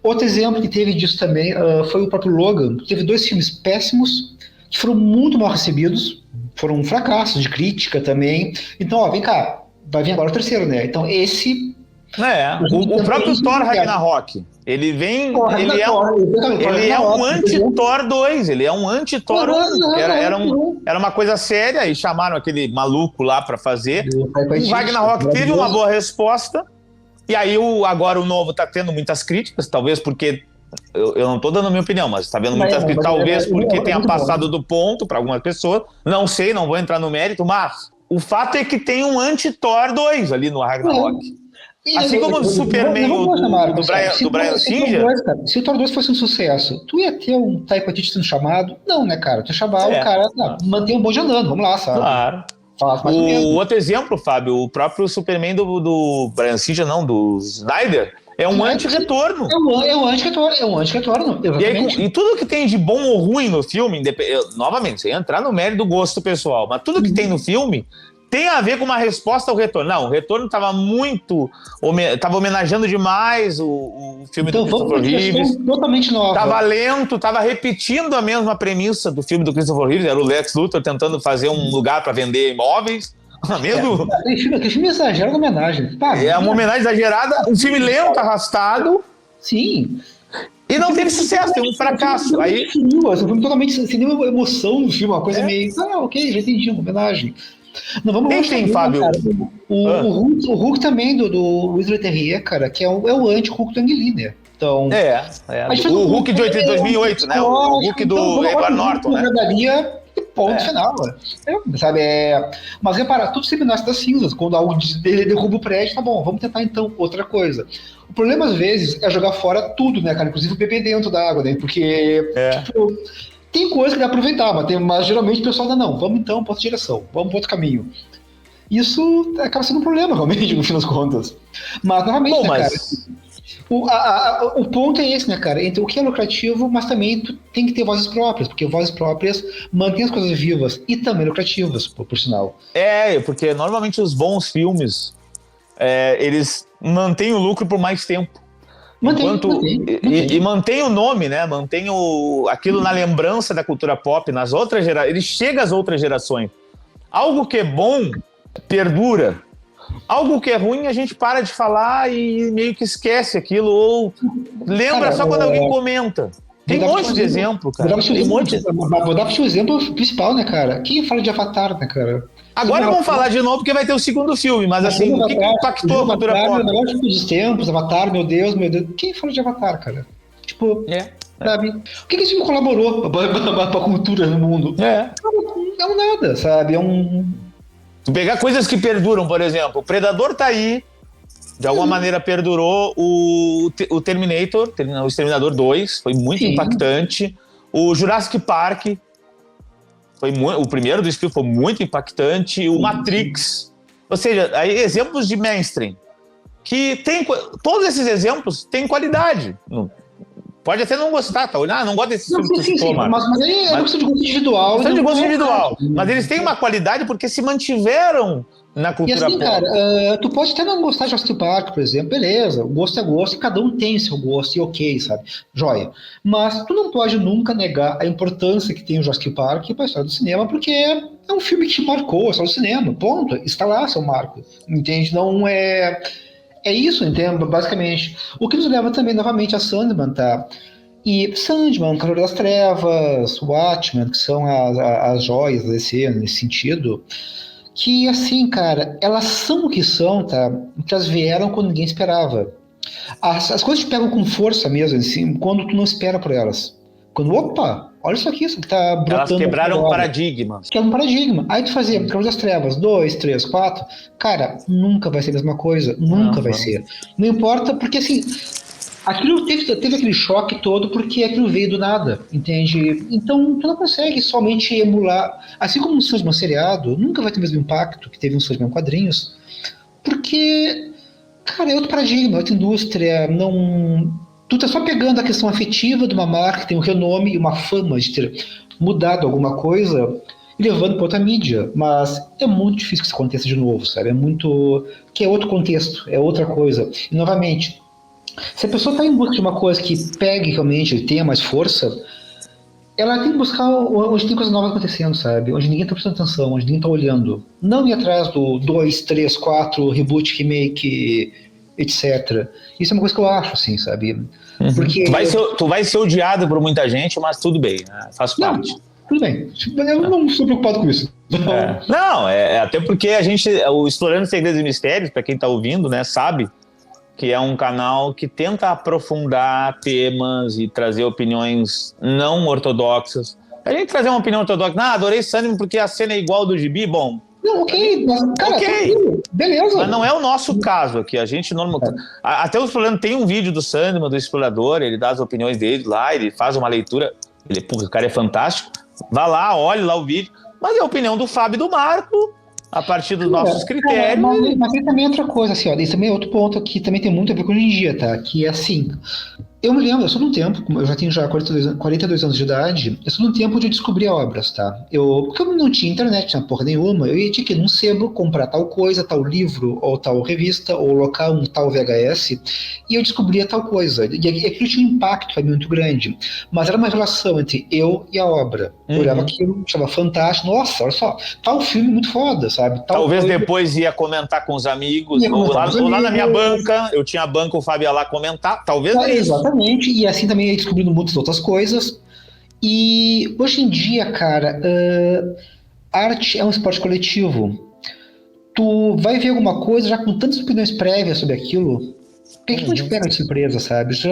Outro exemplo que teve disso também foi o próprio Logan. Teve 2 filmes péssimos, que foram muito mal recebidos, foram um fracasso de crítica também. Então, ó, vem cá, vai vir agora o 3º, né? Então, esse... o próprio Thor Ragnarok, ele vem... Ele é um anti-Thor 2, ele é um anti-Thor 1. Era uma coisa séria, e chamaram aquele maluco lá pra fazer. O Ragnarok teve uma boa resposta, e aí agora o novo tá tendo muitas críticas, talvez porque... Eu não estou dando a minha opinião, mas está vendo muitas críticas, talvez porque tenha passado do ponto para algumas pessoas. Não sei, não vou entrar no mérito, mas o fato é que tem um anti-Thor 2 ali no Ragnarok. Assim como o Superman do Bryan Singer. Se o Thor 2 fosse um sucesso, tu ia ter um Taika Waititi sendo chamado? Não, né, cara? Tu ia chamar o cara, manter um bonde andando, vamos lá, sabe? Claro. O outro exemplo, Fábio, o próprio Superman do Bryan Singer, não, do Snyder, é um anti-retorno. É um anti-retorno, exatamente. E tudo que tem de bom ou ruim no filme, novamente, sem entrar no mérito do gosto pessoal, mas tudo que tem no filme tem a ver com uma resposta ao retorno. Não, o retorno estava estava homenageando demais o filme do Christopher Reeves. Totalmente nova. Estava lento, estava repetindo a mesma premissa do filme do Christopher Reeves, era o Lex Luthor tentando fazer um lugar para vender imóveis. Aquele filme exagera na homenagem. É uma homenagem exagerada, um filme lento, arrastado. Sim. E não teve sucesso, tem um fracasso. Aí... Um filme totalmente sem nenhuma emoção no filme, uma coisa meio. Ok, já entendi, uma homenagem. Não, vamos lá. Enfim, Fábio. O Hulk também, do Luiz Leterrier, cara, que é o anti-Hulk do Ang Lee, né? Então, o Hulk de 2008, né? O Hulk do Edward Norton, né? Ponto final. Mas repara, tudo sempre nasce das cinzas. Quando algo derruba o prédio, tá bom, vamos tentar então outra coisa. O problema, às vezes, é jogar fora tudo, né, cara? Inclusive o bebê dentro da água, né? Porque, tem coisa que dá pra aproveitar, mas geralmente o pessoal não, vamos então pra outra direção, vamos pra outro caminho. Isso acaba sendo um problema, realmente, no fim das contas. Mas, novamente, cara... O ponto é esse, né, cara? Entre o que é lucrativo, mas também tu tem que ter vozes próprias, porque vozes próprias mantêm as coisas vivas e também lucrativas, por sinal. Porque normalmente os bons filmes, eles mantêm o lucro por mais tempo. Mantém. E mantém o nome, né? Mantém aquilo na lembrança da cultura pop, nas outras gerações. Ele chega às outras gerações. Algo que é bom perdura. Algo que é ruim, a gente para de falar e meio que esquece aquilo, ou lembra só quando alguém comenta. Tem um monte de exemplo, cara. Vou dar pro exemplo principal, né, cara? Quem fala de Avatar, né, cara? Agora vamos falar de novo, porque vai ter o segundo filme, mas assim, o que impactou a cultura pop? O negócio dos tempos, Avatar, meu Deus. Quem fala de Avatar, cara? Tipo, sabe? O que esse filme colaborou pra cultura no mundo? Não nada, sabe? Tu pegar coisas que perduram, por exemplo, o Predador tá aí, de alguma maneira perdurou, o Terminator, o Exterminador 2, foi muito impactante, o Jurassic Park, o primeiro do Spielberg foi muito impactante, o Matrix, ou seja, aí exemplos de mainstream, que tem, todos esses exemplos têm qualidade, pode até não gostar, tá? Não gosta desse filme que você toma. Mas aí é questão de gosto individual. Mas eles têm uma qualidade porque se mantiveram na E cultura assim, pop. cara, tu pode até não gostar de Jurassic Park, por exemplo, beleza, o gosto é gosto e cada um tem seu gosto e ok, sabe? Joia. Mas tu não pode nunca negar a importância que tem o Jurassic Park para a história do cinema, porque é um filme que marcou a história do cinema, ponto. Está lá seu marco, entende? Não é... É isso, entende? Basicamente. O que nos leva também, novamente, a Sandman, tá? E Sandman, Cavaleiro das Trevas, Watchmen, que são as joias da DC nesse sentido, que, assim, cara, elas são o que são, tá? Que elas vieram quando ninguém esperava. As coisas te pegam com força mesmo, assim, quando tu não espera por elas. Quando, opa, olha isso aqui, isso que tá brotando. Elas quebraram agora. paradigmas. Que é um paradigma. Aí tu fazia Cavaleiro das Trevas, 2, 3, 4, cara, nunca vai ser a mesma coisa. Nunca vai ser. Não importa, porque, assim, aquilo teve aquele choque todo porque aquilo veio do nada, entende? Então, tu não consegue somente emular. Assim como um Sandman seriado, nunca vai ter o mesmo impacto que teve um Sandman quadrinhos, porque, cara, é outro paradigma, é outra indústria, não... Tu tá só pegando a questão afetiva de uma marca que tem um renome e uma fama de ter mudado alguma coisa e levando para outra mídia, mas é muito difícil que isso aconteça de novo, sabe? É muito... que é outro contexto, é outra coisa. E, novamente, se a pessoa está em busca de uma coisa que pegue realmente, tenha mais força, ela tem que buscar onde tem coisas novas acontecendo, sabe? Onde ninguém está prestando atenção, onde ninguém está olhando. Não ir atrás do 2, 3, 4, reboot, remake, etc. Isso é uma coisa que eu acho, assim, sabe? Porque... Tu vai ser odiado por muita gente, mas tudo bem, né? Faz parte. Tudo bem. Eu não estou preocupado com isso. Não, até porque o Explorando Segredos e Mistérios, para quem está ouvindo, né, sabe que é um canal que tenta aprofundar temas e trazer opiniões não ortodoxas. A gente trazer uma opinião ortodoxa, adorei Sandman porque a cena é igual do gibi, bom... Não, ok, mas, cara, okay. Beleza. Mas não é o nosso caso aqui, a gente normalmente... Até o Explorando tem um vídeo do Sandman, do Explorador, ele dá as opiniões dele lá, ele faz uma leitura, o cara é fantástico, vá lá, olhe lá o vídeo, mas é a opinião do Fábio e do Marco, a partir dos nossos critérios. Mas aí também é outra coisa, assim, ó, isso também é outro ponto que também tem muito a ver com hoje em dia, tá? Que é assim, eu me lembro, eu sou de um tempo, eu já tenho 42 anos de idade, eu sou de um tempo onde eu descobria obras, tá? Porque eu não tinha internet, não tinha porra nenhuma, eu ia ter que ir num sebo comprar tal coisa, tal livro, ou tal revista, ou locar um tal VHS, e eu descobria tal coisa. E aquilo tinha um impacto pra mim muito grande. Mas era uma relação entre eu e a obra. Eu olhava aquilo, achava fantástico, nossa, olha só, tal filme muito foda, sabe? Talvez depois ia comentar com os amigos, ou lá na minha banca, eu tinha a banca, o Fábio ia lá comentar, talvez é isso. Exatamente, e assim também ia descobrindo muitas outras coisas. E hoje em dia, cara, arte é um esporte coletivo. Tu vai ver alguma coisa já com tantas opiniões prévias sobre aquilo, por que não te pega de surpresa, sabe? Tu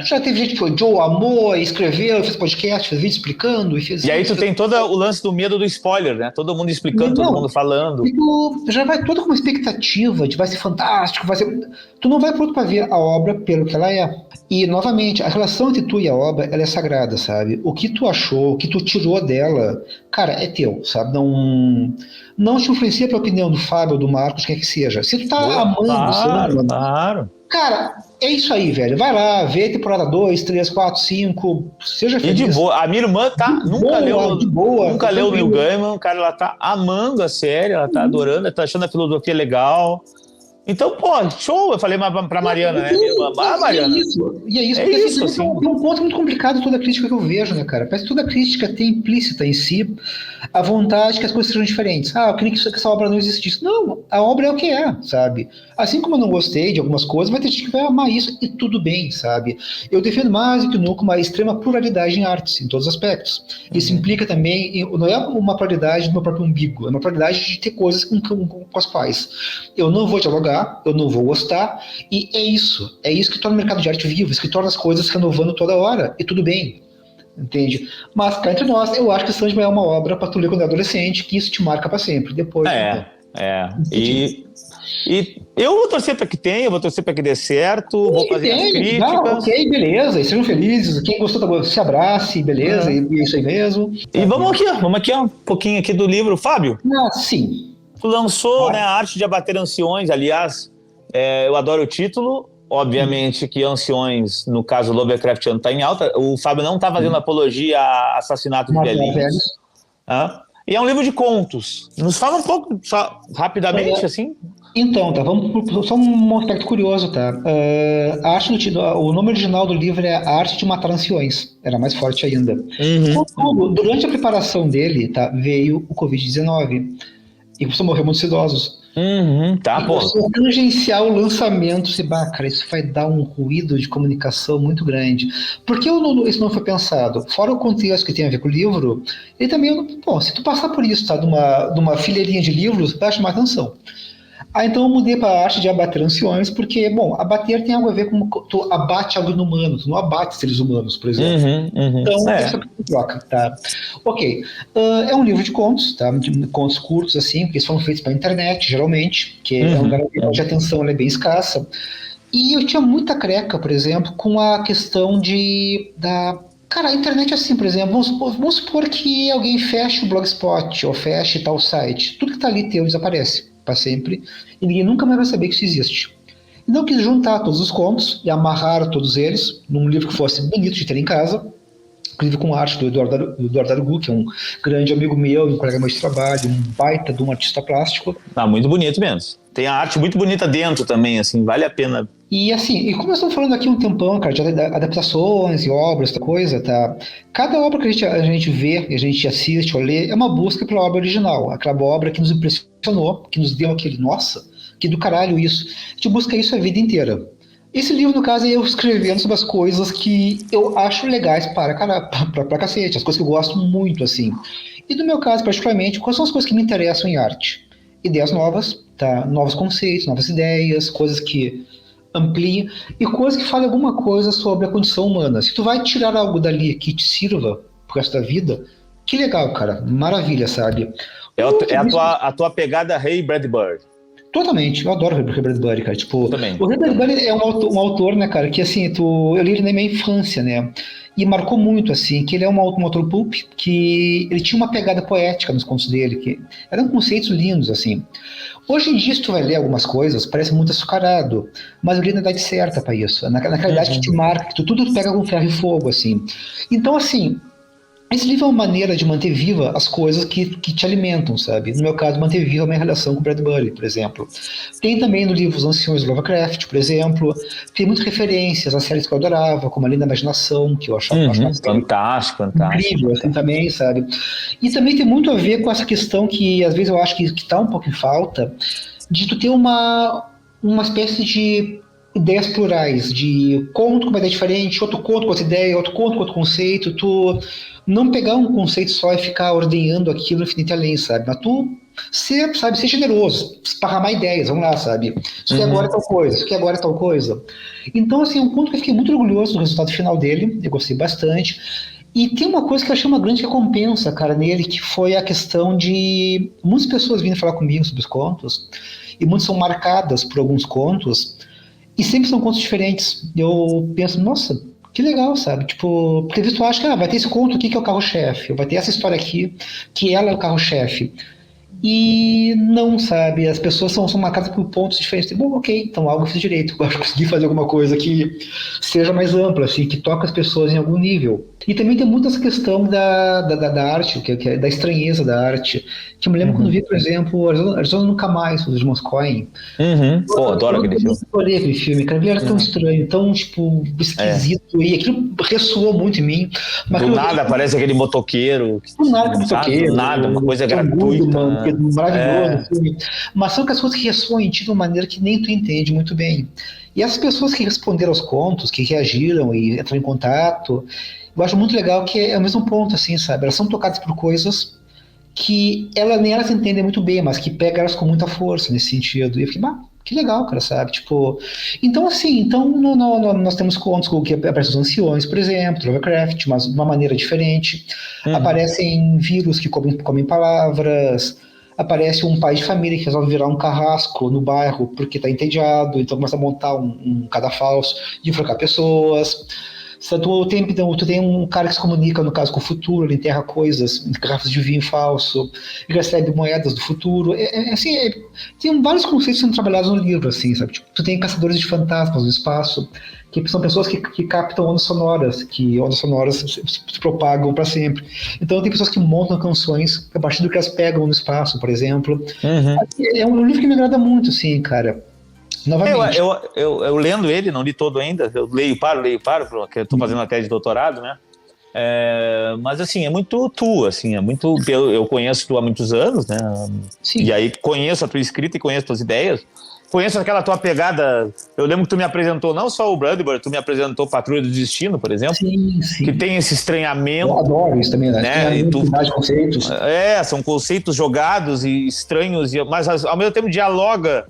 já teve gente que Joe amou, escreveu, fez podcast, fez vídeo explicando e fez... E aí tu tem todo o lance do medo do spoiler, né? Todo mundo explicando, todo mundo falando. E tu já vai todo com uma expectativa de vai ser fantástico, vai ser... Tu não vai pronto pra ver a obra pelo que ela é. E, novamente, a relação entre tu e a obra, ela é sagrada, sabe? O que tu achou, o que tu tirou dela, cara, é teu, sabe? Não te influencia pela opinião do Fábio ou do Marcos, quem é que seja. Se tu tá amando... Claro. Cara, é isso aí, velho. Vai lá, vê a temporada 2, 3, 4, 5, seja feliz. E de boa. A minha irmã nunca leu o Neil Gaiman, cara, ela tá amando a série, ela tá adorando, ela tá achando a filosofia legal. Então, pô, show! Eu falei pra Mariana, né? Mariana. E é isso, assim. É um ponto muito complicado de toda a crítica que eu vejo, né, cara? Parece que toda crítica tem implícita em si a vontade que as coisas sejam diferentes. Eu queria que essa obra não existisse. Não, a obra é o que é, sabe? Assim como eu não gostei de algumas coisas, vai ter gente que vai amar isso e tudo bem, sabe? Eu defendo mais do que nunca uma extrema pluralidade em artes, em todos os aspectos. Isso implica também, não é uma pluralidade do meu próprio umbigo, é uma pluralidade de ter coisas com as quais eu não vou dialogar, eu não vou gostar, e é isso que torna o mercado de arte vivo, isso que torna as coisas renovando toda hora, e tudo bem, entende? Mas cá entre nós, eu acho que Sandman é uma obra para tu ler quando é adolescente, que isso te marca para sempre, depois... E eu vou torcer para que tenha, vou torcer para que dê certo, vou fazer as críticas. Ok, beleza, e sejam felizes, quem gostou se abrace, beleza, e é isso aí mesmo. E vamos aqui um pouquinho aqui do livro, Fábio. Sim. Tu lançou, né, a Arte de Abater Anciões, aliás, eu adoro o título, obviamente que Anciões, no caso Lovecraftiano, está em alta, o Fábio não está fazendo apologia a assassinato de velhinhos. E é um livro de contos. Nos fala um pouco, só rapidamente, assim? Então, tá, vamos só um aspecto curioso, tá? A arte o nome original do livro é A Arte de Matar Anciões, era mais forte ainda. Contudo, durante a preparação dele, tá, veio o Covid-19 e começou a morrer muitos idosos. Tá, pô. Se eu tangenciar o lançamento, cara, isso vai dar um ruído de comunicação muito grande. Por que isso não foi pensado? Fora o contexto que tem a ver com o livro, ele também, bom, se tu passar por isso, tá, de uma fileirinha de livros, vai chamar atenção. Então eu mudei para a arte de abater anciões, porque, bom, abater tem algo a ver com tu abate algo inumano, tu não abate seres humanos, por exemplo. Então, essa é a troca, tá? Ok. É um livro de contos, tá? De contos curtos, assim, porque eles foram feitos para a internet, geralmente, que é um lugar de atenção, ela é bem escassa. E eu tinha muita creca, por exemplo, com a questão Cara, a internet é assim, por exemplo, vamos supor que alguém feche o Blogspot ou feche tal site. Tudo que está ali teu desaparece para sempre e ninguém nunca mais vai saber que isso existe. Então eu quis juntar todos os contos e amarrar todos eles num livro que fosse bonito de ter em casa, inclusive com arte do Eduardo Argug, que é um grande amigo meu, um colega meu de trabalho, um baita de um artista plástico. Tá muito bonito mesmo. Tem a arte muito bonita dentro também, assim, vale a pena. E assim, como nós estamos falando aqui um tempão, cara, de adaptações e obras, essa coisa, tá? Cada obra que a gente vê, a gente assiste ou lê, é uma busca pela obra original, aquela obra que nos impressionou, que nos deu aquele, nossa, que do caralho isso. A gente busca isso a vida inteira. Esse livro, no caso, é eu escrevendo sobre as coisas que eu acho legais pra cacete, as coisas que eu gosto muito, assim. E no meu caso, particularmente, quais são as coisas que me interessam em arte? Ideias novas, tá? Novos conceitos, novas ideias, coisas que ampliem e coisas que falem alguma coisa sobre a condição humana. Se tu vai tirar algo dali que te sirva pro resto da vida, que legal, cara. Maravilha, sabe? É a tua pegada Ray Bradbury. Totalmente, eu adoro o Ray Bradbury, cara. Tipo, o Ray Bradbury é um autor, né, cara, que assim, eu li ele na minha infância, né? E marcou muito, assim, que ele é um autor pulp, que ele tinha uma pegada poética nos contos dele, que eram conceitos lindos, assim. Hoje em dia, se tu vai ler algumas coisas, parece muito açucarado, mas eu li na idade certa para isso, naquela idade que te marca, que tudo pega com ferro e fogo, assim. Então, assim, esse livro é uma maneira de manter viva as coisas que te alimentam, sabe? No meu caso, manter viva a minha relação com Bradbury, por exemplo. Tem também no livro Os Anciões de Lovecraft, por exemplo. Tem muitas referências a séries que eu adorava, como A Linda Imaginação, que eu achava fantástico. Incrível, assim, também, sabe? E também tem muito a ver com essa questão que, às vezes, eu acho que tá um pouco em falta, de tu ter uma espécie de ideias plurais, de conto com uma ideia diferente, outro conto com outra ideia, outro conto com outro conceito, tu não pegar um conceito só e ficar ordenhando aquilo infinito além, sabe? Mas tu ser generoso, esparramar ideias, vamos lá, sabe? Isso aqui agora é tal coisa, isso aqui agora é tal coisa. Então, assim, um conto que eu fiquei muito orgulhoso do resultado final dele, eu gostei bastante. E tem uma coisa que eu achei uma grande recompensa, cara, nele, que foi a questão de muitas pessoas vindo falar comigo sobre os contos, e muitas são marcadas por alguns contos, e sempre são contos diferentes. Eu penso, nossa, que legal, sabe? Tipo, porque às vezes tu acha que vai ter esse conto aqui que é o carro-chefe, vai ter essa história aqui que ela é o carro-chefe. E não, sabe? As pessoas são marcadas por pontos diferentes. Bom, ok, então algo eu fiz direito. Eu acho que consegui fazer alguma coisa que seja mais ampla, assim, que toque as pessoas em algum nível. E também tem muito essa questão da arte, que é da estranheza da arte. Que eu me lembro quando vi, por exemplo, Arizona Nunca Mais, dos irmãos Coen. Pô, adoro aquele filme. Eu adorei aquele filme, cara. Ele era tão estranho, tão, tipo, esquisito. E aquilo ressoou muito em mim. Mas do nada aparece aquele motoqueiro. Do nada, motoqueiro. Do nada, uma coisa gratuita. Maravilhoso, assim. Mas são aquelas coisas que ressoam em ti de uma maneira que nem tu entende muito bem. E as pessoas que responderam aos contos, que reagiram e entraram em contato, eu acho muito legal que é o mesmo ponto, assim, sabe? Elas são tocadas por coisas que nem elas entendem muito bem, mas que pegam elas com muita força nesse sentido. E eu fiquei, que legal, cara, sabe? Tipo, então, assim, nós temos contos que aparecem os anciões, por exemplo, Lovecraft, mas de uma maneira diferente. Aparecem vírus que comem palavras. Aparece um pai de família que resolve virar um carrasco no bairro porque está entediado, então começa a montar um cadafalso de enforcar pessoas. Tu tem um cara que se comunica, no caso, com o futuro, ele enterra coisas, garrafas de vinho falso, ele recebe moedas do futuro. Tem vários conceitos sendo trabalhados no livro, assim, sabe? Tipo, tu tem caçadores de fantasmas no espaço, que são pessoas que captam ondas sonoras, que ondas sonoras se propagam para sempre. Então tem pessoas que montam canções a partir do que elas pegam no espaço, por exemplo. É um livro que me agrada muito, assim, cara. Novamente. Eu lendo ele, não li todo ainda, eu leio paro, porque eu estou fazendo uma tese de doutorado, né? Mas assim, é muito tu, assim, é muito. Eu conheço tu há muitos anos, né? Sim. E aí conheço a tua escrita e conheço tuas ideias. Conheço aquela tua pegada. Eu lembro que tu me apresentou não só o Bloodbird, tu me apresentou Patrulha do Destino, por exemplo. Sim. Que tem esse estranhamento. Eu adoro isso também, né? E tu, mais conceitos. São conceitos jogados e estranhos, mas ao mesmo tempo dialoga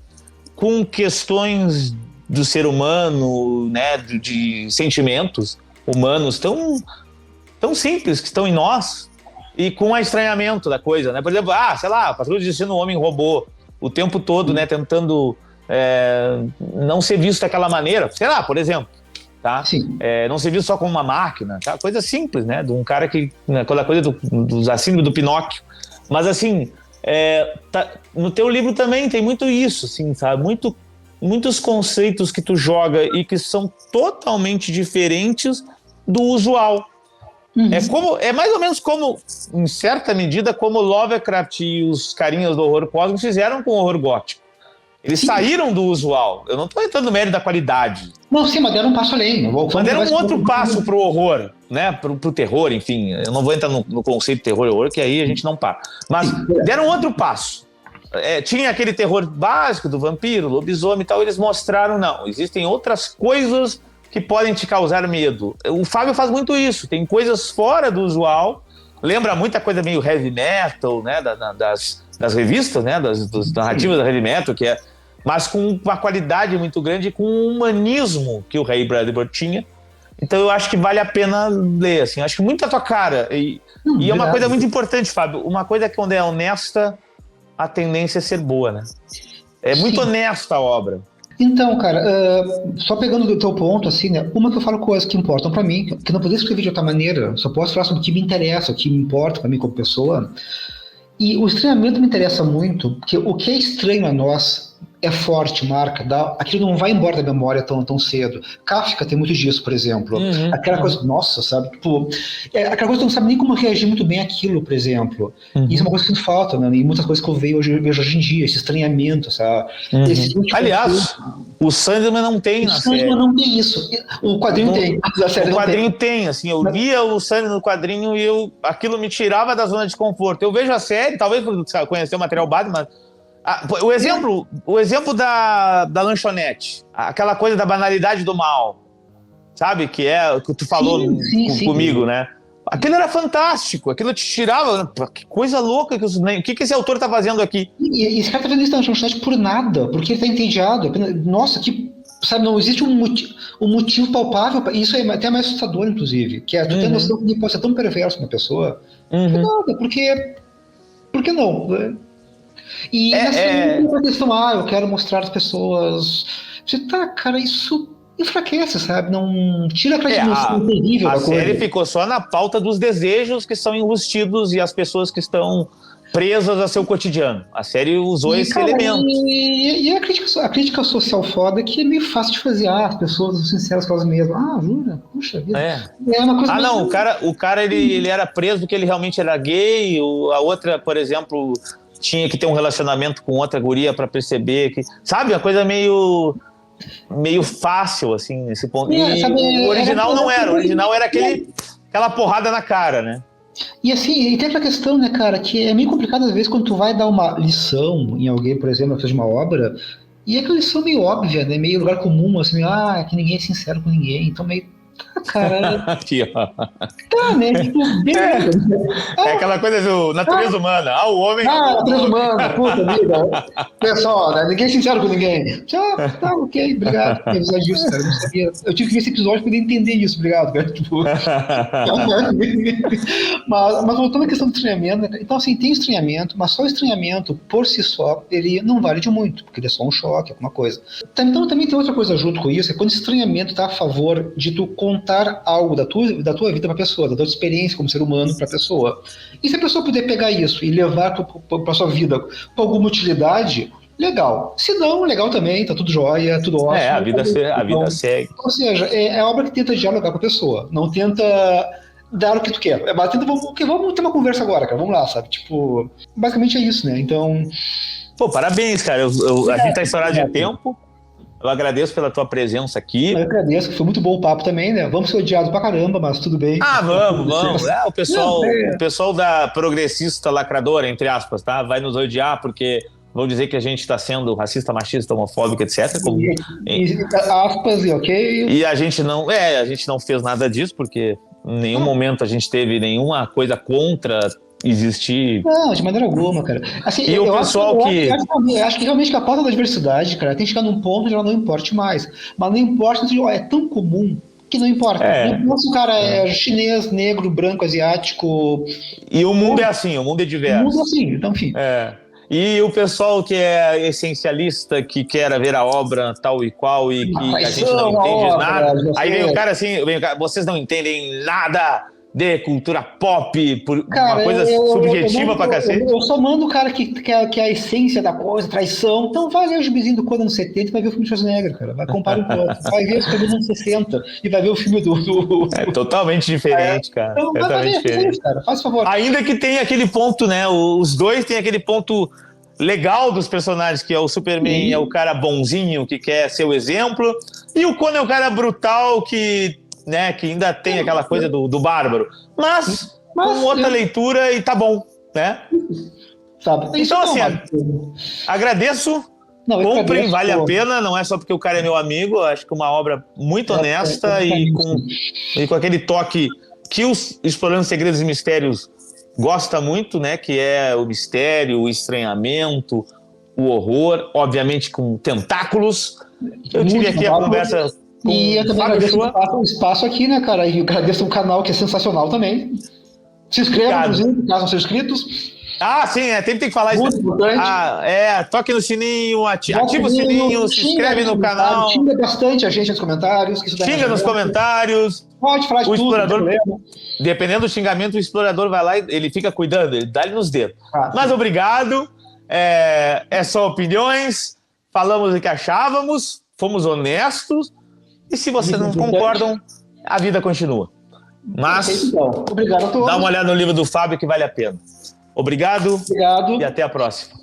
com questões do ser humano, né, de sentimentos humanos tão simples que estão em nós e com o estranhamento da coisa, né? Por exemplo, sei lá, Patrulha do Destino, um homem robô o tempo todo, né, tentando não ser visto daquela maneira, sei lá, por exemplo, tá? Não ser visto só como uma máquina, tá? Coisa simples, né, de um cara que, aquela coisa da síndrome do Pinóquio, mas assim, no teu livro também tem muito isso, assim, sabe? Muitos conceitos que tu joga e que são totalmente diferentes do usual. É mais ou menos como, em certa medida, como Lovecraft e os carinhas do horror cósmico fizeram com o horror gótico. Eles saíram do usual. Eu não estou entrando no mérito da qualidade. Não, sim, mas deram um passo além. Mas deram um outro passo pro horror, né? Pro terror, enfim. Eu não vou entrar no conceito de terror e horror, que aí a gente não para. Mas deram outro passo. Tinha aquele terror básico do vampiro, lobisomem e tal. Eles mostraram, não. Existem outras coisas que podem te causar medo. O Fábio faz muito isso. Tem coisas fora do usual. Lembra muita coisa meio heavy metal, né? Das revistas, né? Das narrativas da heavy metal, mas com uma qualidade muito grande e com um humanismo que o Ray Bradbury tinha. Então eu acho que vale a pena ler, assim. Acho que muito a tua cara. E é uma coisa muito importante, Fábio. Uma coisa que quando é honesta, a tendência é ser boa, né? É muito honesta a obra. Então, cara, só pegando do teu ponto, assim, né? Uma que eu falo coisas que importam pra mim, que não poderia escrever de outra maneira, só posso falar sobre o que me interessa, o que me importa pra mim como pessoa. E o estranhamento me interessa muito, porque o que é estranho a nós é forte, marca, aquilo não vai embora da memória tão cedo. Kafka tem muito disso, por exemplo. Aquela coisa, nossa, sabe? Tipo, aquela coisa que tu não sabe nem como reagir muito bem àquilo, por exemplo. Isso é uma coisa que falta, né? E muitas coisas que eu vejo hoje em dia, esse estranhamento, sabe? Aliás, o Sandman não tem na série. O Sandman não tem isso. O quadrinho tem. O quadrinho tem, assim, eu via o Sandman no quadrinho e aquilo me tirava da zona de conforto. Eu vejo a série, talvez por conhecer o material base, mas o exemplo da lanchonete, aquela coisa da banalidade do mal, sabe? Que é o que tu falou comigo, né? Aquilo era fantástico, aquilo te tirava. Que coisa louca, o que esse autor tá fazendo aqui? E esse cara tá fazendo isso na lanchonete por nada, porque ele tá entediado. Nossa, sabe, não existe um motivo palpável. Isso é até mais assustador, inclusive, que tu tem a noção que pode ser tão perverso uma pessoa. Por nada, por que não? E nessa questão, eu quero mostrar às pessoas. Você cara, isso enfraquece, sabe? Não tira aquela dimensão terrível da coisa. A série ficou só na pauta dos desejos que são enrustidos e as pessoas que estão presas a seu cotidiano. A série usou esse elemento. E a crítica social foda que é meio fácil de fazer. As pessoas são sinceras com elas mesmas. Jura? Puxa vida. É uma coisa não, o cara ele era preso porque ele realmente era gay. A outra, por exemplo, tinha que ter um relacionamento com outra guria para perceber que... Sabe? Uma coisa meio fácil, assim, nesse ponto. O original não era. O original era aquela porrada na cara, né? E assim, e tem aquela questão, né, cara, que é meio complicado às vezes quando tu vai dar uma lição em alguém, por exemplo, que fez uma obra, e aquela lição meio óbvia, né, meio lugar comum, assim, que ninguém é sincero com ninguém, então meio... Cara... né, tipo, beleza. Aquela coisa do natureza humana. O homem... natureza humana, puta vida. Pessoal, né, ninguém é sincero com ninguém. Ok, obrigado por avisar disso, cara, eu não sabia. Eu tive que ver esse episódio pra poder entender isso, obrigado, cara. Tipo... mas voltando à questão do estranhamento, né? Então assim, tem estranhamento, mas só o estranhamento por si só, ele não vale de muito, porque ele é só um choque, alguma coisa. Então também tem outra coisa junto com isso, é quando o estranhamento tá a favor de tu contar algo da tua vida para a pessoa, da tua experiência como ser humano para a pessoa. E se a pessoa puder pegar isso e levar para sua vida com alguma utilidade, legal. Se não, legal também, tá tudo jóia, tudo ótimo. A vida segue. Ou seja, é a obra que tenta dialogar com a pessoa, não tenta dar o que tu quer. Mas tenta, vamos ter uma conversa agora, cara, vamos lá, sabe? Tipo, basicamente é isso, né? Então... Pô, parabéns, cara. A gente tá estourado de tempo. Eu agradeço pela tua presença aqui. Eu agradeço, foi muito bom o papo também, né? Vamos ser odiados pra caramba, mas tudo bem. Vamos. O pessoal da progressista lacradora, entre aspas, tá? Vai nos odiar porque vão dizer que a gente está sendo racista, machista, homofóbico, etc. Aspas e ok. E a gente não fez nada disso, porque em nenhum momento a gente teve nenhuma coisa contra existir. Não, de maneira alguma, cara. Assim, e o pessoal que... Eu acho que realmente que a pauta da diversidade, cara, tem que chegar num ponto onde ela não importe mais. Mas não importa, é tão comum que não importa. Não importa se o cara é chinês, negro, branco, asiático... E o mundo é assim, o mundo é diverso. O mundo é assim, então, enfim. E o pessoal que é essencialista, que quer ver a obra tal e qual e que a gente não entende nada. Aí vem o cara assim, vocês não entendem nada de cultura pop, cara, uma coisa subjetiva pra cacete. Eu só mando o cara que é a essência da coisa, traição. Então vai ver o gibizinho do Conan 70 e vai ver o filme de Schwarzenegger, cara. Vai comparar um pouco. Vai ver o filme dos anos 60 e vai ver o filme do... É totalmente diferente, cara. Então vai ver, cara. Faz favor. Ainda que tenha aquele ponto, né? Os dois têm aquele ponto legal dos personagens, que é o Superman, é o cara bonzinho, que quer ser o exemplo, e o Conan é o cara brutal, que ainda tem aquela coisa do bárbaro. Mas com outra leitura e tá bom, né? Sabe? Então, assim, agradeço. Comprem, vale a pena, não é só porque o cara é meu amigo, acho que uma obra muito honesta e com aquele toque que os Explorando Segredos e Mistérios gosta muito, né? Que é o mistério, o estranhamento, o horror, obviamente com tentáculos. Eu tive aqui a conversa com e eu também agradeço o espaço aqui, né, cara? E eu agradeço o canal, que é sensacional também. Se inscrevam, inclusive, caso não sejam inscritos. Sim, tem que falar muito isso. Importante. Toque no sininho, ativa o sininho, se inscreve no canal. Xinga bastante a gente nos comentários. Xinga nos comentários. Pode falar de tudo, explorador, dependendo do xingamento, o explorador vai lá e ele fica cuidando, ele dá-lhe nos dedos. Mas obrigado, é só opiniões, falamos o que achávamos, fomos honestos, e se vocês não concordam, a vida continua. Mas, obrigado a todos. Dá uma olhada no livro do Fábio que vale a pena. Obrigado. Obrigado. E até a próxima.